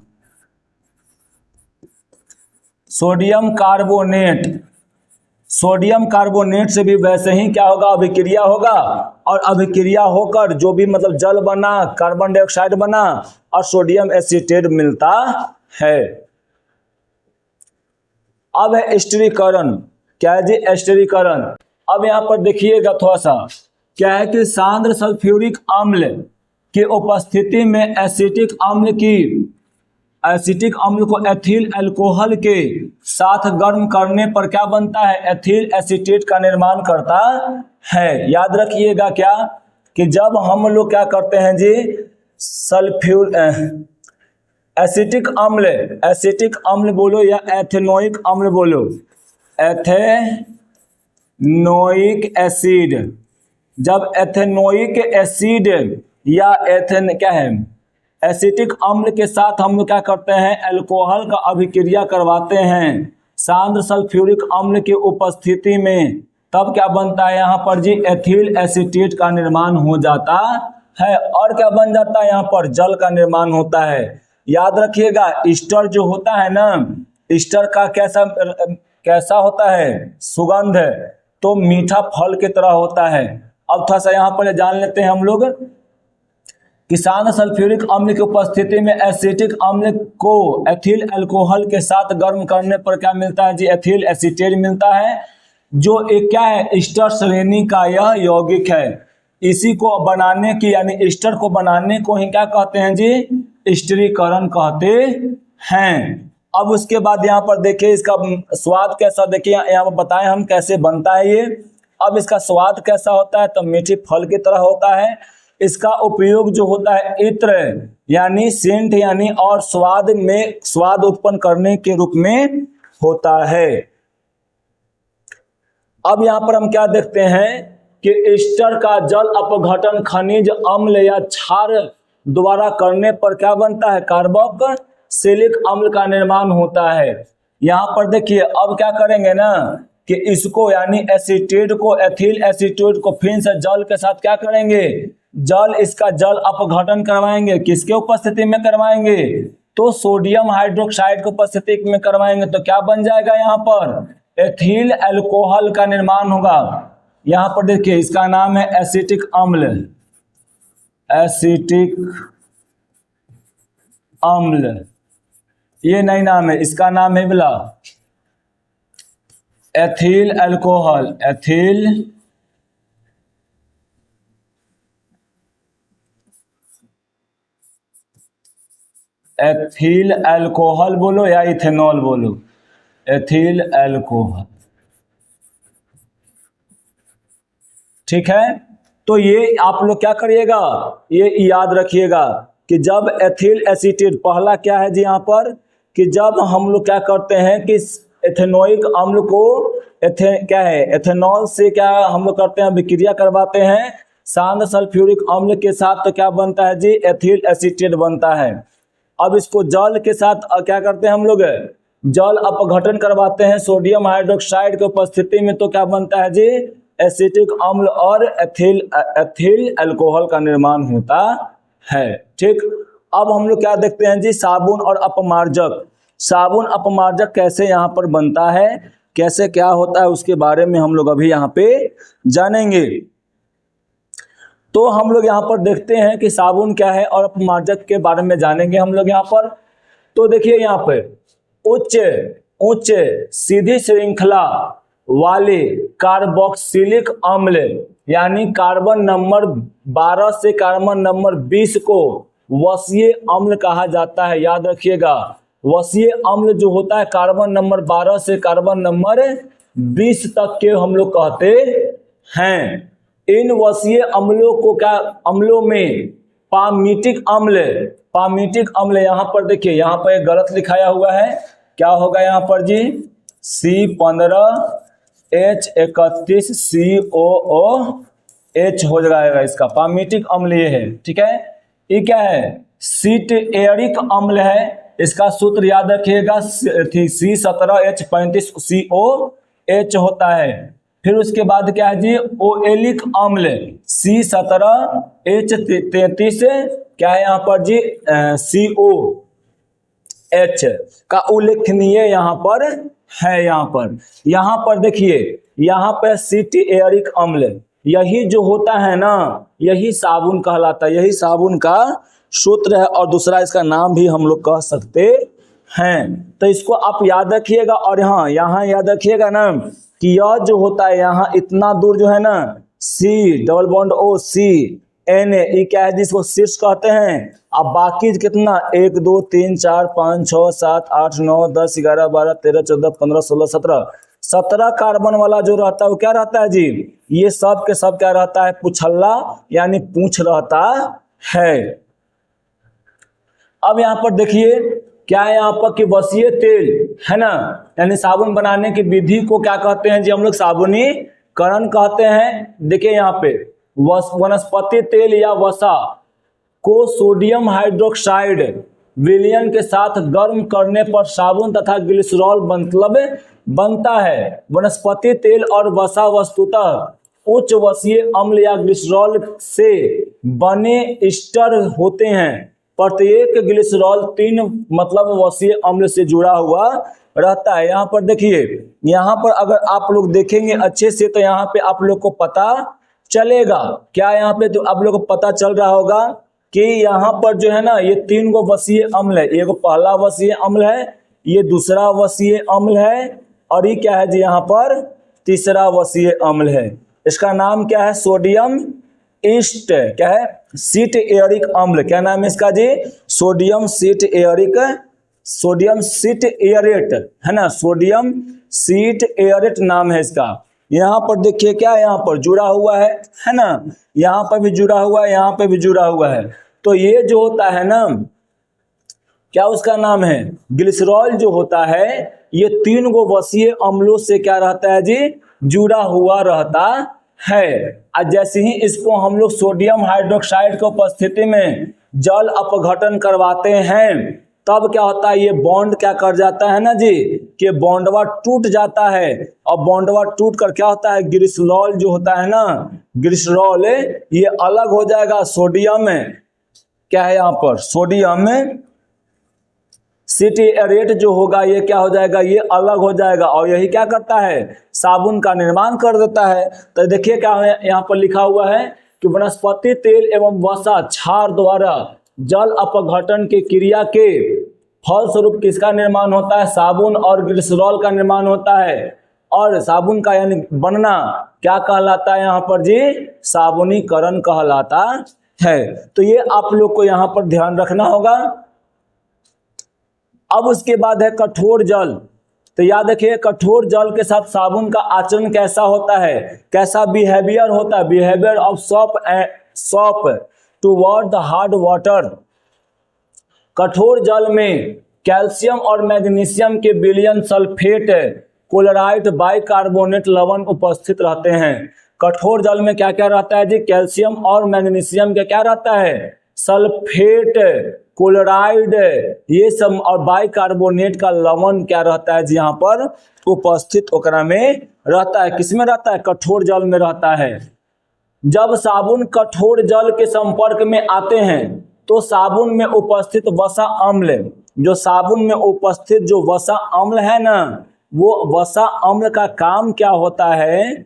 सोडियम कार्बोनेट से भी वैसे ही क्या होगा, अभिक्रिया होगा, और अभिक्रिया होकर जो भी मतलब जल बना, कार्बन डाइऑक्साइड बना, और सोडियम एसीटेट मिलता है। अब है स्टीरीकरण। क्या है जी? स्टीरीकरण। अब यहाँ पर देखिएगा थोड़ा सा, क्या है कि सांद्र सल्फ्यूरिक अम्ल की उपस्थिति में एसिटिक अम्ल को एथिल अल्कोहल के साथ गर्म करने पर क्या बनता है? एथिल एसीटेट का निर्माण करता है। याद रखिएगा क्या कि जब हम लोग क्या करते हैं जी, एसिटिक अम्ल बोलो या एथेनोइक अम्ल बोलो, एथेनोइक एसिड, जब एथेनोइक एसिड या एसिटिक अम्ल के साथ हम लोग क्या करते हैं? अल्कोहल का अभिक्रिया करवाते हैं सांद्र सल्फ्यूरिक अम्ल की उपस्थिति में, तब क्या बनता है यहाँ पर जी? एथिल एसीटेट का निर्माण हो जाता है। और क्या बन जाता है यहाँ पर? जल का निर्माण होता है। याद रखिएगा, ईस्टर जो होता है ना, ईस्टर का कैसा होता है? सुगंध, तो मीठा फल की तरह होता है। अब थोड़ा सा यहाँ पर जान लेते हैं हम लोग कि सांद्र सल्फ्यूरिक अम्ल की उपस्थिति में एसिटिक अम्ल को एथिल अल्कोहल के साथ गर्म करने पर क्या मिलता है जी? एथिल एसीटेट मिलता है, जो एक क्या है? ईस्टर श्रेणी का यह यौगिक है। इसी को बनाने की यानी ईस्टर को बनाने को ही क्या कहते हैं जी? स्टीरीकरण कहते हैं। अब उसके बाद यहाँ पर देखिए इसका स्वाद कैसा, देखिए यहाँ पर बताएं हम कैसे बनता है ये। अब इसका स्वाद कैसा होता है? तो मीठी फल की तरह होता है। इसका उपयोग जो होता है इत्र यानी सेंट यानी और स्वाद उत्पन्न करने के रूप में होता है। अब यहाँ पर हम क्या देखते हैं कि ईस्टर का जल अपघटन खनिज अम्ल या क्षार द्वारा करने पर क्या बनता है? कार्बोक्सिलिक अम्ल का निर्माण होता है। यहाँ पर देखिए अब क्या करेंगे ना कि इसको यानी एसीटेट को, एथिल एसीटेट को फिर से जल के साथ क्या करेंगे? इसका जल अपघटन करवाएंगे। किसके उपस्थिति में करवाएंगे? तो सोडियम हाइड्रोक्साइड की उपस्थिति में करवाएंगे। तो क्या बन जाएगा यहाँ पर? एथिल अल्कोहल का निर्माण होगा। यहाँ पर देखिए इसका नाम है एसिटिक अम्ल। एसिटिक अम्ल ये नहीं नाम है, इसका नाम है बोला एथिल अल्कोहल। एथिल अल्कोहल बोलो या इथेनॉल बोलो, एथिल अल्कोहल। ठीक है, तो ये आप लोग क्या करिएगा, ये याद रखिएगा कि जब एथिल एसीटेट, पहला क्या है जी यहाँ पर कि जब हम लोग क्या करते हैं कि एथेनोइक अम्ल को एथेनॉल से क्या हम लोग करते हैं, विक्रिया करवाते हैं सांद्र सल्फ्यूरिक अम्ल के साथ, तो क्या बनता है जी? एथिल एसीटेट बनता है। अब इसको जल के साथ क्या करते हैं हम लोग? जल अपघटन करवाते हैं सोडियम हाइड्रोक्साइड की उपस्थिति में, तो क्या बनता है जी? एसिटिक अम्ल और एथिल अल्कोहल का निर्माण होता है। ठीक, अब हम लोग क्या देखते हैं जी? साबुन और अपमार्जक। साबुन अपमार्जक कैसे यहाँ पर बनता है, कैसे क्या होता है, उसके बारे में हम लोग अभी यहाँ पे जानेंगे। तो हम लोग यहाँ पर देखते हैं कि साबुन क्या है और अपमार्जक के बारे में जानेंगे हम लोग यहाँ पर। तो देखिए यहाँ पे उच्च सीधी श्रृंखला वाले कार्बोक्सिलिक अम्ल यानी कार्बन नंबर 12 से कार्बन नंबर 20 को वसीय अम्ल कहा जाता है। याद रखिएगा, वसीय अम्ल जो होता है कार्बन नंबर 12 से कार्बन नंबर 20 तक के हम लोग कहते हैं। इन वसीय अम्लों को क्या, अम्लों में पामीटिक अम्ल यहाँ पर देखिए, यहाँ पर एक गलत लिखाया हुआ है, क्या होगा यहाँ पर जी? C15H31COOH हो जाएगा इसका, पामीटिक अम्ल ये है। ठीक है, ये क्या है? सीटेरिक अम्ल है। इसका सूत्र याद रखिएगा, C17H35COH होता है। फिर उसके बाद क्या है जी? ओएलिक अम्ल C17H33 क्या है यहाँ पर जी? COH का उल्लेखनीय यहाँ पर है। यहाँ पर देखिए, यहाँ पर सीटेरिक अम्ल, यही जो होता है ना, यही साबुन कहलाता है, यही साबुन का सूत्र है, और दूसरा इसका नाम भी हम लोग कह सकते हैं। तो इसको आप याद रखिएगा। और हाँ, यहाँ याद रखिएगा ना कि यह जो होता है यहाँ इतना दूर जो है ना, C double bond O C N A, ये क्या है जिसको शीर्ष कहते हैं। अब बाकी कितना 1 2 3 4 5 6 7 8 9 10 11 12 13 14 15 16 17 कार्बन वाला जो रहता है वो क्या रहता है जी, ये सब के सब क्या रहता है, पुछल्ला यानी पूंछ रहता है। अब यहाँ पर देखिए क्या है यहाँ पर कि वसीय तेल है ना, यानी साबुन बनाने की विधि को क्या कहते हैं जी, हम लोग साबुनीकरण कहते हैं। देखिए यहाँ पे वनस्पति तेल या वसा को सोडियम हाइड्रोक्साइड विलयन के साथ गर्म करने पर साबुन तथा ग्लिसरॉल मतलब बनता है। वनस्पति तेल और वसा वस्तुतः उच्च वसीय अम्ल या ग्लिसरॉल से बने एस्टर होते हैं। प्रत्येक ग्लिसरॉल 3 मतलब वसीय अम्ल से जुड़ा हुआ रहता है। यहाँ पर देखिए, यहाँ पर अगर आप लोग देखेंगे अच्छे से तो यहाँ पे आप लोग को पता चलेगा क्या, यहाँ पे तो आप लोग को पता चल रहा होगा कि यहाँ पर जो है ना ये 3 गो वसीय अम्ल है। ये पहला वसीय अम्ल है, ये दूसरा वसीय अम्ल है और ये क्या है जी, यहाँ पर तीसरा वसीय अम्ल है। इसका नाम क्या है, सोडियम ईस्ट, क्या है, सीट एयरिक अम्ल। क्या नाम है इसका जी, सोडियम सीट एयरिक, सोडियम सीट एयरेट है ना, सोडियम सीट एयरेट नाम है इसका। यहाँ पर देखिए क्या यहाँ पर जुड़ा हुआ है ना, यहाँ पर भी जुड़ा हुआ है, यहाँ पर भी जुड़ा हुआ है। तो ये जो होता है ना, क्या उसका नाम है, ग्लिसरॉल जो होता है, ये 3 गो वसीय अम्लों से क्या रहता है जी, जुड़ा हुआ रहता है। और जैसे ही इसको हम लोग सोडियम हाइड्रोक्साइड की उपस्थिति में जल अपघटन करवाते हैं तब क्या होता है, ये बॉन्ड क्या कर जाता है ना जी, कि बॉन्डवा टूट जाता है। और बॉन्डवा टूट कर क्या होता है, ग्लिसरॉल जो होता है ना, ग्लिसरॉल ये अलग हो जाएगा। सोडियम क्या है यहाँ पर, सोडियम सीटेरेट जो होगा ये क्या हो जाएगा, ये अलग हो जाएगा और यही क्या करता है, साबुन का निर्माण कर देता है। तो देखिए क्या यहाँ पर लिखा हुआ है कि वनस्पति तेल एवं वसा क्षार द्वारा जल अपघटन की क्रिया के फलस्वरूप किसका निर्माण होता है, साबुन और ग्लिसरॉल का निर्माण होता है। और साबुन का यानी बनना क्या कहलाता है यहाँ पर जी, साबुनीकरण कहलाता है। तो ये आप लोग को यहाँ पर ध्यान रखना होगा। अब उसके बाद है कठोर जल। तो याद रखिए कठोर जल के साथ साबुन का आचरण कैसा होता है, कैसा बिहेवियर होता है, behaviour of shop toward the hard water. कठोर जल में कैल्शियम और मैग्नीशियम के विलयन सल्फेट क्लोराइड बाइकार्बोनेट लवण उपस्थित रहते हैं। कठोर जल में क्या क्या रहता है जी, कैल्शियम और मैग्नीशियम का क्या रहता है, सल्फेट क्लोराइड ये सब और बाइकार्बोनेट का लवण क्या रहता है जी, यहाँ पर उपस्थित ओकरा में रहता है। किसमें रहता है, कठोर जल में रहता है। जब साबुन कठोर जल के संपर्क में आते हैं तो साबुन में उपस्थित वसा अम्ल, जो साबुन में उपस्थित जो वसा अम्ल है ना, वो वसा अम्ल का काम क्या होता है,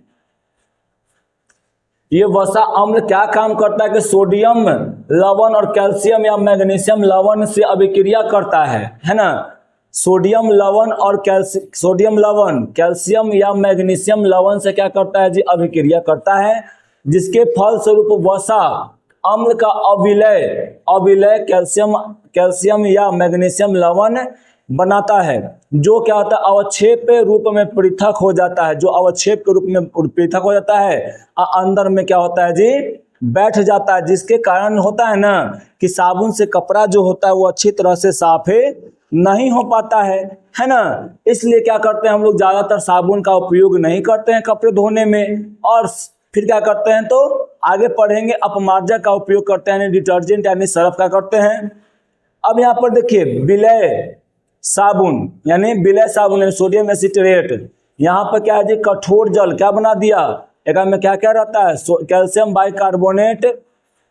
ये वसा अम्ल क्या काम करता है कि सोडियम लवण और कैल्शियम या मैग्नीशियम लवण से अभिक्रिया करता है ना। सोडियम लवण और सोडियम लवण कैल्शियम या मैग्नीशियम लवण से क्या करता है जी, अभिक्रिया करता है, जिसके फल स्वरूप वसा अम्ल का अविलय कैल्शियम या मैग्नीशियम लवण बनाता है, जो क्या होता है अवक्षेप रूप में पृथक हो जाता है, जो अवक्षेप के रूप में पृथक हो जाता है और अंदर में क्या होता है जी, बैठ जाता है, जिसके कारण होता है ना कि साबुन से कपड़ा जो होता है वो अच्छी तरह से साफ नहीं हो पाता है ना। इसलिए क्या करते हैं हम लोग, ज्यादातर साबुन का उपयोग नहीं करते हैं कपड़े धोने में, और फिर क्या करते हैं तो आगे पढ़ेंगे अपमार्जक का उपयोग करते हैं, डिटर्जेंट यानी सर्फ का करते हैं। अब यहाँ पर देखिए विलय साबुन यानी विलय साबुन यानी सोडियम एसिटेट, यहाँ पर क्या है जी, कठोर जल क्या बना दिया, एक में क्या क्या रहता है, कैल्शियम बाइकार्बोनेट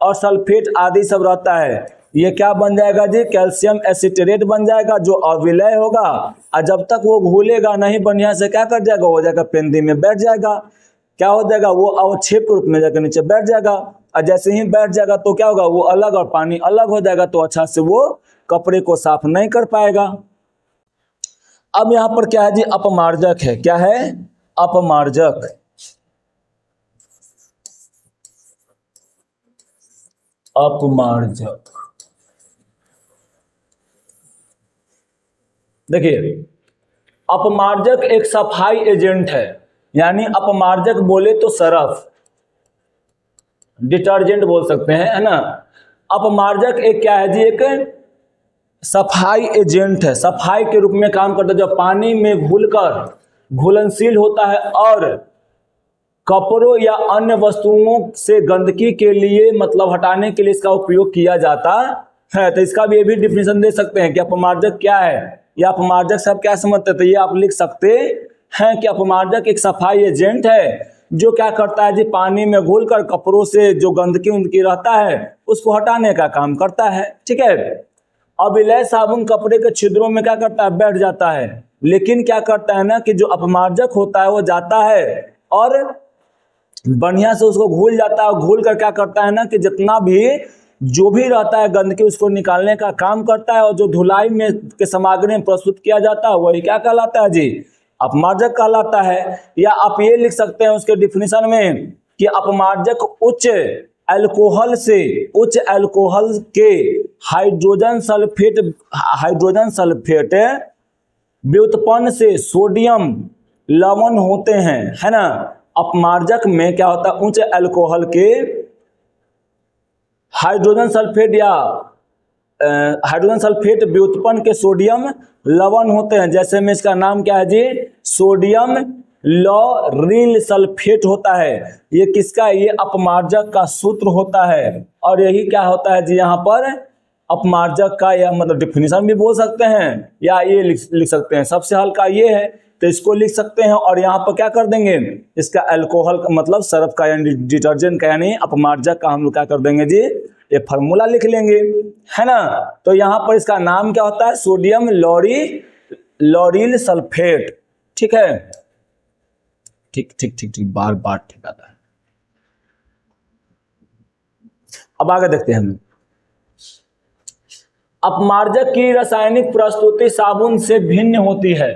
और सल्फेट आदि सब रहता है। ये क्या बन जाएगा जी, कैल्शियम एसिटेट बन जाएगा जो अविलय होगा, और जब तक वो घुलेगा नहीं बढ़िया से क्या कर जाएगा, हो जाएगा पेंदी में बैठ जाएगा, क्या हो जाएगा, वो अवक्षेप के रूप में जाकर नीचे बैठ जाएगा, और जैसे ही बैठ जाएगा तो क्या होगा, वो अलग और पानी अलग हो जाएगा, तो अच्छा से वो कपड़े को साफ नहीं कर पाएगा। अब यहां पर क्या है जी, अपमार्जक है। क्या है? अपमार्जक। अपमार्जक देखिए, अपमार्जक एक सफाई एजेंट है, यानी अपमार्जक बोले तो सरफ, डिटर्जेंट बोल सकते हैं, है ना। अपमार्जक एक क्या है जी, एक सफाई एजेंट है, सफाई के रूप में काम करता है, जो पानी में घुलकर घुलनशील होता है और कपड़ों या अन्य वस्तुओं से गंदगी के लिए मतलब हटाने के लिए इसका उपयोग किया जाता है। तो इसका भी ये भी डिफिनेशन दे सकते हैं कि अपमार्जक क्या है, या अपमार्जक से आप क्या समझते हैं। तो ये आप लिख सकते हैं कि अपमार्जक एक सफाई एजेंट है जो क्या करता है जी, पानी में घुलकर कपड़ों से जो गंदगी उनकी रहता है उसको हटाने का काम करता है। ठीक है। अविलय साबुन कपड़े के छिद्रों में क्या करता है, बैठ जाता है, लेकिन क्या करता है ना कि जो अपमार्जक होता है वो जाता है और बढ़िया से उसको घुल जाता है, और घुल कर क्या करता है ना कि जितना भी जो भी रहता है गंदगी उसको निकालने का काम करता है, और जो धुलाई में के सामग्री में प्रस्तुत किया जाता है वही क्या कहलाता है जी, अपमार्जक कहलाता है। या आप ये लिख सकते हैं उसके डिफिनेशन में कि अपमार्जक उच्च अल्कोहल के हाइड्रोजन सल्फेट व्युत्पन्न से सोडियम लवण होते हैं, है ना। अपमार्जक में क्या होता है, उच्च अल्कोहल के हाइड्रोजन सल्फेट व्युत्पन्न के सोडियम लवण होते हैं। जैसे में इसका नाम क्या है जी, सोडियम लॉरिल सल्फेट होता है। ये किसका, ये अपमार्जक का सूत्र होता है, और यही क्या होता है जी यहाँ पर अपमार्जक का, या मतलब डिफिनेशन भी बोल सकते हैं या ये लिख सकते हैं। सबसे हल्का ये है तो इसको लिख सकते हैं, और यहाँ पर क्या कर देंगे, इसका अल्कोहल का मतलब सर्फ का यानी डिटर्जेंट का यानी अपमार्जक का हम लोग क्या कर देंगे जी, ये फार्मूला लिख लेंगे, है ना। तो यहाँ पर इसका नाम क्या होता है, सोडियम लॉरिल सल्फेट। ठीक है, ठीक बार बार ठीक आता है। अब आगे देखते हैं हम। अपमार्जक की रासायनिक प्रस्तुति साबुन से भिन्न होती है।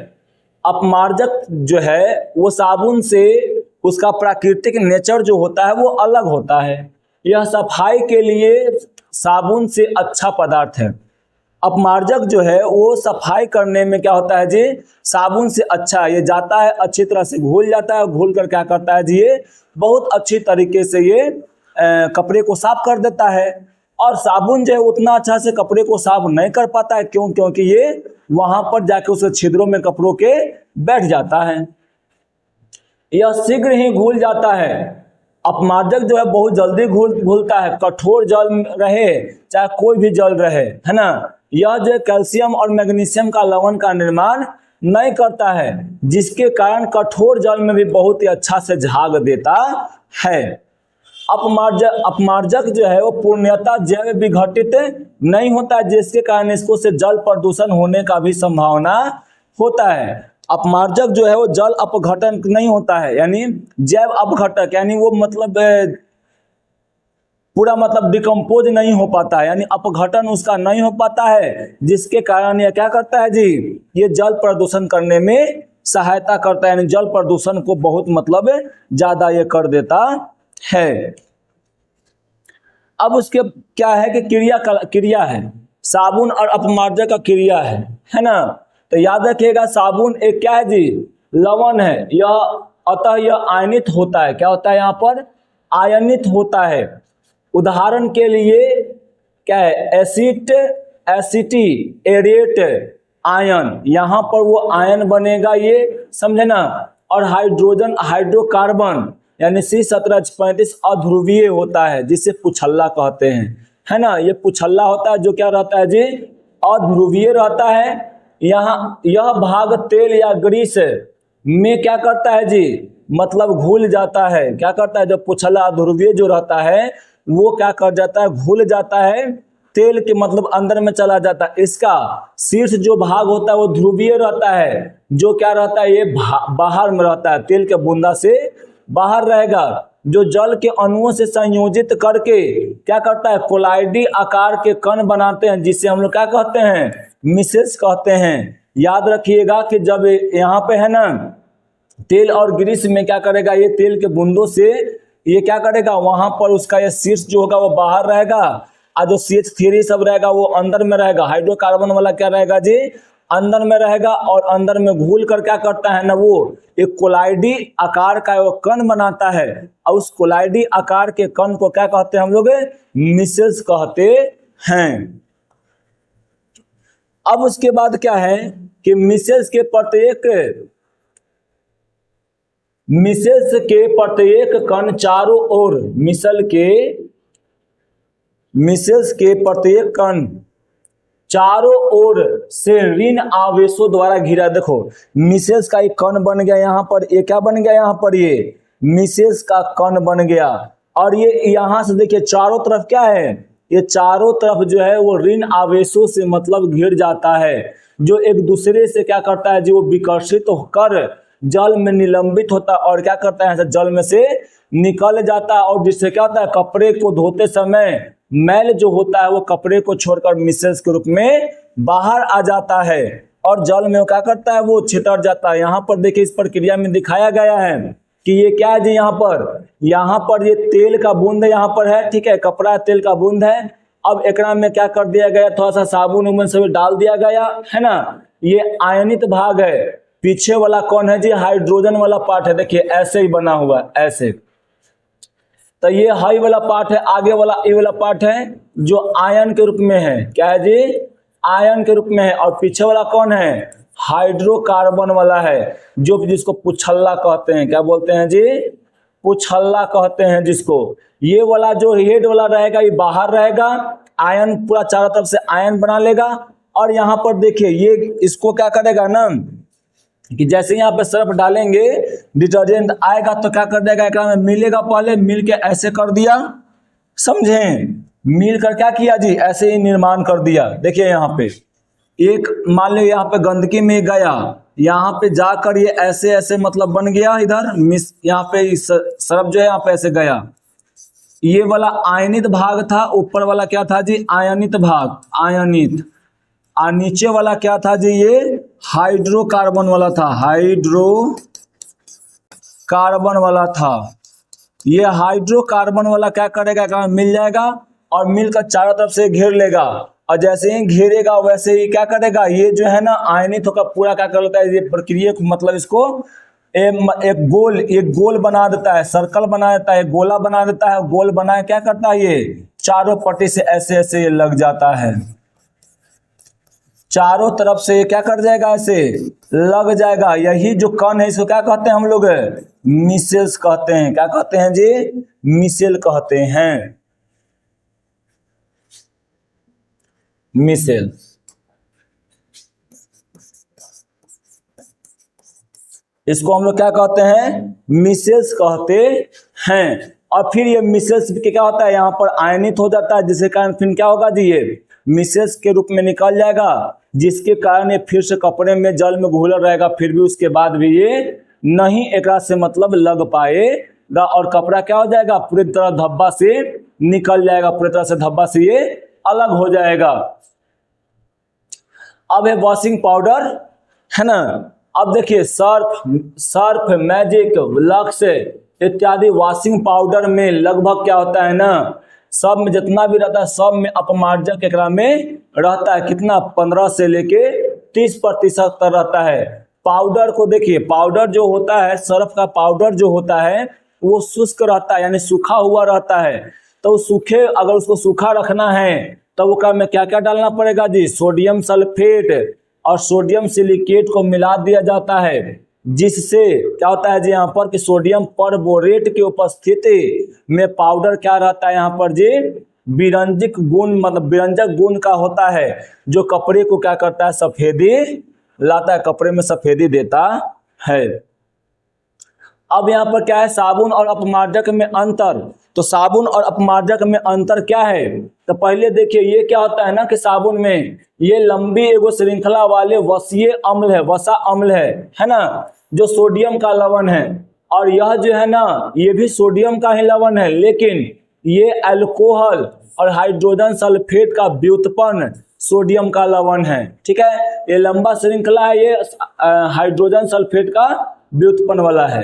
अपमार्जक जो है वो साबुन से उसका प्राकृतिक नेचर जो होता है वो अलग होता है। यह सफाई के लिए साबुन से अच्छा पदार्थ है। अपमार्जक जो है वो सफाई करने में क्या होता है जी, साबुन से अच्छा है। ये जाता है अच्छी तरह से घुल जाता है, घुल कर क्या करता है जी, ये बहुत अच्छी तरीके से ये कपड़े को साफ कर देता है। और साबुन जो है उतना अच्छा से कपड़े को साफ नहीं कर पाता है, क्यों, क्योंकि ये वहां पर जाके उस छिद्रों में कपड़ों के बैठ जाता है। यह शीघ्र ही घुल जाता है। अपमार्जक जो है बहुत जल्दी घुलता है, कठोर जल रहे चाहे कोई भी जल रहे, है ना। यह जो कैल्शियम और मैग्नीशियम का लवण का निर्माण नहीं करता है, जिसके कारण कठोर जल में भी बहुत ही अच्छा से झाग देता है। अपमार्जक जो है वो पूर्णतः जैव विघटित नहीं होता है, जिसके कारण इसको से जल प्रदूषण होने का भी संभावना होता है। अपमार्जक जो है वो जल अपघटन नहीं होता है, यानी जैव अपघटक, यानी वो मतलब पूरा मतलब डिकम्पोज नहीं हो पाता है, यानी अपघटन उसका नहीं हो पाता है, जिसके कारण यह क्या करता है जी, ये जल प्रदूषण करने में सहायता करता है, यानी जल प्रदूषण को बहुत मतलब ज्यादा ये कर देता है। अब उसके क्या है कि क्रिया है, साबुन और अपमार्जक का क्रिया है ना। तो याद रखिएगा, साबुन एक क्या है जी, लवण है, यह अतः यह आयनित होता है। क्या होता है यहाँ पर, आयनित होता है। उदाहरण के लिए क्या है, एसिटी एरेट आयन, यहाँ पर वो आयन बनेगा, ये समझे ना। और हाइड्रोकार्बन यानी C17H35 अध्रुवीय होता है, जिसे पुछल्ला कहते हैं, है ना। ये पुछल्ला होता है जो क्या रहता है जी, अध्रुवीय रहता है। यहाँ यह भाग तेल या ग्रीस में क्या करता है जी, मतलब घुल जाता है। क्या करता है, जब पुछल्ला अध्रुवीय जो रहता है वो क्या कर जाता है, घुल जाता है, तेल के मतलब अंदर में चला जाता है। इसका शीर्ष जो भाग होता है वो ध्रुवीय रहता है, जो क्या रहता है, ये बाहर में रहता है, तेल के बूंदा से बाहर रहेगा, जो जल के अणुओं से संयोजित करके क्या करता है, कोलाइडी आकार के कण बनाते हैं, जिसे हम लोग क्या कहते हैं, मिसेस कहते हैं। याद रखिएगा कि जब यहाँ पे है ना तेल और ग्रीस में क्या करेगा, ये तेल के बूंदों से ये क्या करेगा, वहां पर उसका ये शीर्ष जो होगा वो बाहर रहेगा और जो CH3 सब रहेगा वो अंदर में रहेगा। हाइड्रोकार्बन वाला क्या रहेगा जी, अंदर में रहेगा और अंदर में घुल कर क्या करता है ना, वो एक कोलाइडी आकार का वो कण बनाता है और उस कोलाइडी आकार के कण को क्या कहते हैं हम लोग, मिसेल्स कहते हैं। अब उसके बाद क्या है कि मिसेल्स के प्रत्येक कण चारों ओर, मिसेल्स के प्रत्येक कण चारों ओर से ऋण आवेशों द्वारा घिरा। देखो मिसेल्स का एक कण बन गया यहाँ पर, ये क्या बन गया यहाँ पर, ये मिसेल्स का कण बन गया और ये यहाँ से देखिए चारों तरफ क्या है, ये चारों तरफ जो है वो ऋण आवेशों से मतलब घिर जाता है, जो एक दूसरे से क्या करता है जी, वो विकर्षित होकर जल में निलंबित होता है और क्या करता है, जल में से निकल जाता है और जिससे क्या होता है, कपड़े को धोते समय मैल जो होता है वो कपड़े को छोड़कर मिसेल्स के रूप में बाहर आ जाता है और जल में वो क्या करता है, वो छितर जाता है। यहाँ पर देखिए इस प्रक्रिया में दिखाया गया है कि ये क्या है जी, यहाँ पर ये तेल का बूंद यहाँ पर है, ठीक है, कपड़ा तेल का बूंद है। अब एकरा में क्या कर दिया गया, थोड़ा सा साबुन उबुन से डाल दिया गया है ना, ये आयनित भाग है। पीछे वाला कौन है जी, हाइड्रोजन वाला पार्ट है, देखिए ऐसे ही बना हुआ है ऐसे, तो ये हाई वाला पार्ट है, आगे वाला ये वाला पार्ट है जो आयन के रूप में है, क्या है जी, आयन के रूप में है। और पीछे वाला कौन है, हाइड्रोकार्बन वाला है, जो जिसको पुछल्ला कहते हैं, क्या बोलते हैं जी, पुछल्ला कहते हैं जिसको। ये वाला जो हेड वाला रहेगा ये बाहर रहेगा, आयन पूरा चारों तरफ से आयन बना लेगा। और यहाँ पर देखिए ये इसको क्या करेगा ना कि जैसे यहाँ पे सर्फ डालेंगे डिटर्जेंट आएगा तो क्या कर देगा, एक में मिलेगा, पहले मिल के ऐसे कर दिया, समझे, मिल कर क्या किया जी, ऐसे ही निर्माण कर दिया। देखिए यहाँ पे एक मान लो यहाँ पे गंदगी में गया, यहाँ पे जाकर ये ऐसे ऐसे मतलब बन गया, इधर मिस यहाँ पे सर्फ जो है यहाँ पे ऐसे गया, ये वाला आयनित भाग था, ऊपर वाला क्या था जी, आयनित भाग, आयनित, और नीचे वाला क्या था जी, ये हाइड्रोकार्बन वाला था, हाइड्रोकार्बन वाला था। ये हाइड्रोकार्बन वाला क्या करेगा, मिल जाएगा और मिलकर चारों तरफ से घेर लेगा और जैसे ही घेरेगा वैसे ही क्या करेगा, ये जो है ना आयनित होकर पूरा क्या कर लेता है, ये प्रक्रिया को मतलब इसको एक गोल बना देता है, सर्कल बना देता है, गोला बना देता है। गोल बनाए क्या करता है, ये चारों पट्टी से ऐसे ऐसे लग जाता है, चारों तरफ से ये क्या कर जाएगा, ऐसे लग जाएगा। यही जो कण है इसको क्या कहते हैं हम लोग, मिसेल्स कहते हैं। क्या कहते हैं जी, मिसेल कहते हैं, मिसेल। इसको हम लोग क्या कहते हैं, मिसेल्स कहते हैं। और फिर ये मिसेल्स के क्या होता है, यहाँ पर आयनित हो जाता है, जिसके कारण फिर क्या होगा जी, ये मिसेल्स के रूप में निकल जाएगा, जिसके कारण ये फिर से कपड़े में जल में घुला रहेगा, फिर भी उसके बाद भी ये नहीं एक से मतलब लग पाएगा और कपड़ा क्या हो जाएगा, पूरी तरह धब्बा से निकल जाएगा, पूरी तरह से धब्बा से ये अलग हो जाएगा। अब है वॉशिंग पाउडर, है ना। अब देखिए सर्फ, मैजिक, लक्स इत्यादि वॉशिंग पाउडर में लगभग क्या होता है ना, सब में जितना भी रहता है सब में अपमार्जक एकरा में रहता है, कितना 15 से लेके 30% तक रहता है। पाउडर को देखिए, पाउडर जो होता है, सर्फ का पाउडर जो होता है वो शुष्क रहता है, यानी सूखा हुआ रहता है। तो सूखे, अगर उसको सूखा रखना है तो वो में क्या क्या डालना पड़ेगा जी, सोडियम सल्फेट और सोडियम सिलिकेट को मिला दिया जाता है, जिससे क्या होता है जी यहाँ पर कि सोडियम परबोरेट की उपस्थिति में पाउडर क्या रहता है यहाँ पर जी, विरंजक गुण, मतलब विरंजक गुण का होता है, जो कपड़े को क्या करता है, सफेदी लाता है, कपड़े में सफेदी देता है। अब यहाँ पर क्या है, साबुन और अपमार्जक में अंतर। तो साबुन और अपमार्जक में अंतर क्या है, तो पहले देखिए ये क्या होता है ना कि साबुन में ये लंबी एगो श्रृंखला वाले वसीय अम्ल है, वसा अम्ल है ना, जो सोडियम का लवण है, और यह जो है ना ये भी सोडियम का ही लवण है, लेकिन ये अल्कोहल और हाइड्रोजन सल्फेट का व्युत्पन्न सोडियम का लवण है। ठीक है, ये लंबा श्रृंखला है, ये हाइड्रोजन सल्फेट का व्युत्पन्न वाला है।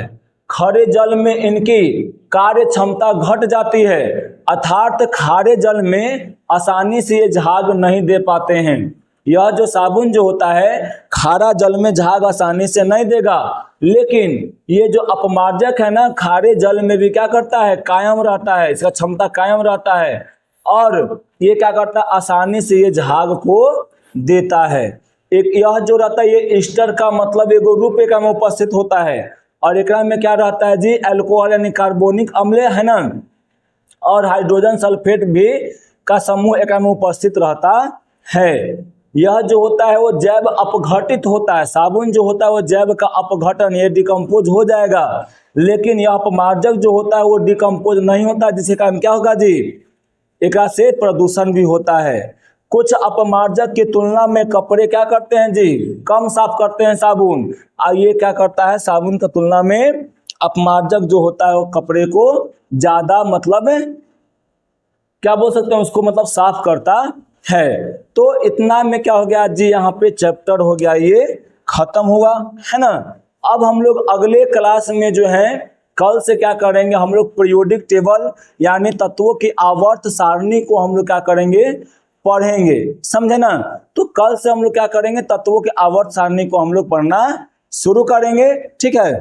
खारे जल में इनकी कार्य क्षमता घट जाती है, अर्थात खारे जल में आसानी से ये झाग नहीं दे पाते हैं। यह जो साबुन जो होता है खारा जल में झाग आसानी से नहीं देगा, लेकिन ये जो अपमार्जक है ना, खारे जल में भी क्या करता है, कायम रहता है, इसका क्षमता कायम रहता है, और ये क्या करता है, आसानी से ये झाग को देता है। एक यह जो रहता है, ये ईस्टर का मतलब एगो रूप एक में उपस्थित होता है, और एक में क्या रहता है जी, अल्कोहल यानी कार्बोनिक अम्ल है ना, और हाइड्रोजन सल्फेट भी का समूह एक में उपस्थित रहता है। यह जो होता है वो जैव अपघटित होता है, साबुन जो होता है वो जैव का अपघटन, ये डिकम्पोज हो जाएगा, लेकिन यह अपमार्जक जो होता है वो डिकम्पोज नहीं होता, जिसके कारण क्या होगा जी, एक से प्रदूषण भी होता है। कुछ अपमार्जक की तुलना में कपड़े क्या करते हैं जी, कम साफ करते हैं साबुन, और ये क्या करता है, साबुन की तुलना में अपमार्जक जो होता है वो कपड़े को ज्यादा मतलब क्या बोल सकते हैं उसको, मतलब साफ करता है। तो इतना में क्या हो गया जी, यहाँ पे चैप्टर हो गया ये खत्म हुआ है ना। अब हम लोग अगले क्लास में जो है कल से क्या करेंगे, हम लोग पीरियोडिक टेबल यानी तत्वों की आवर्त सारणी को हम लोग क्या करेंगे, पढ़ेंगे, समझे ना। तो कल से हम लोग क्या करेंगे, तत्वों की आवर्त सारणी को हम लोग पढ़ना शुरू करेंगे। ठीक है।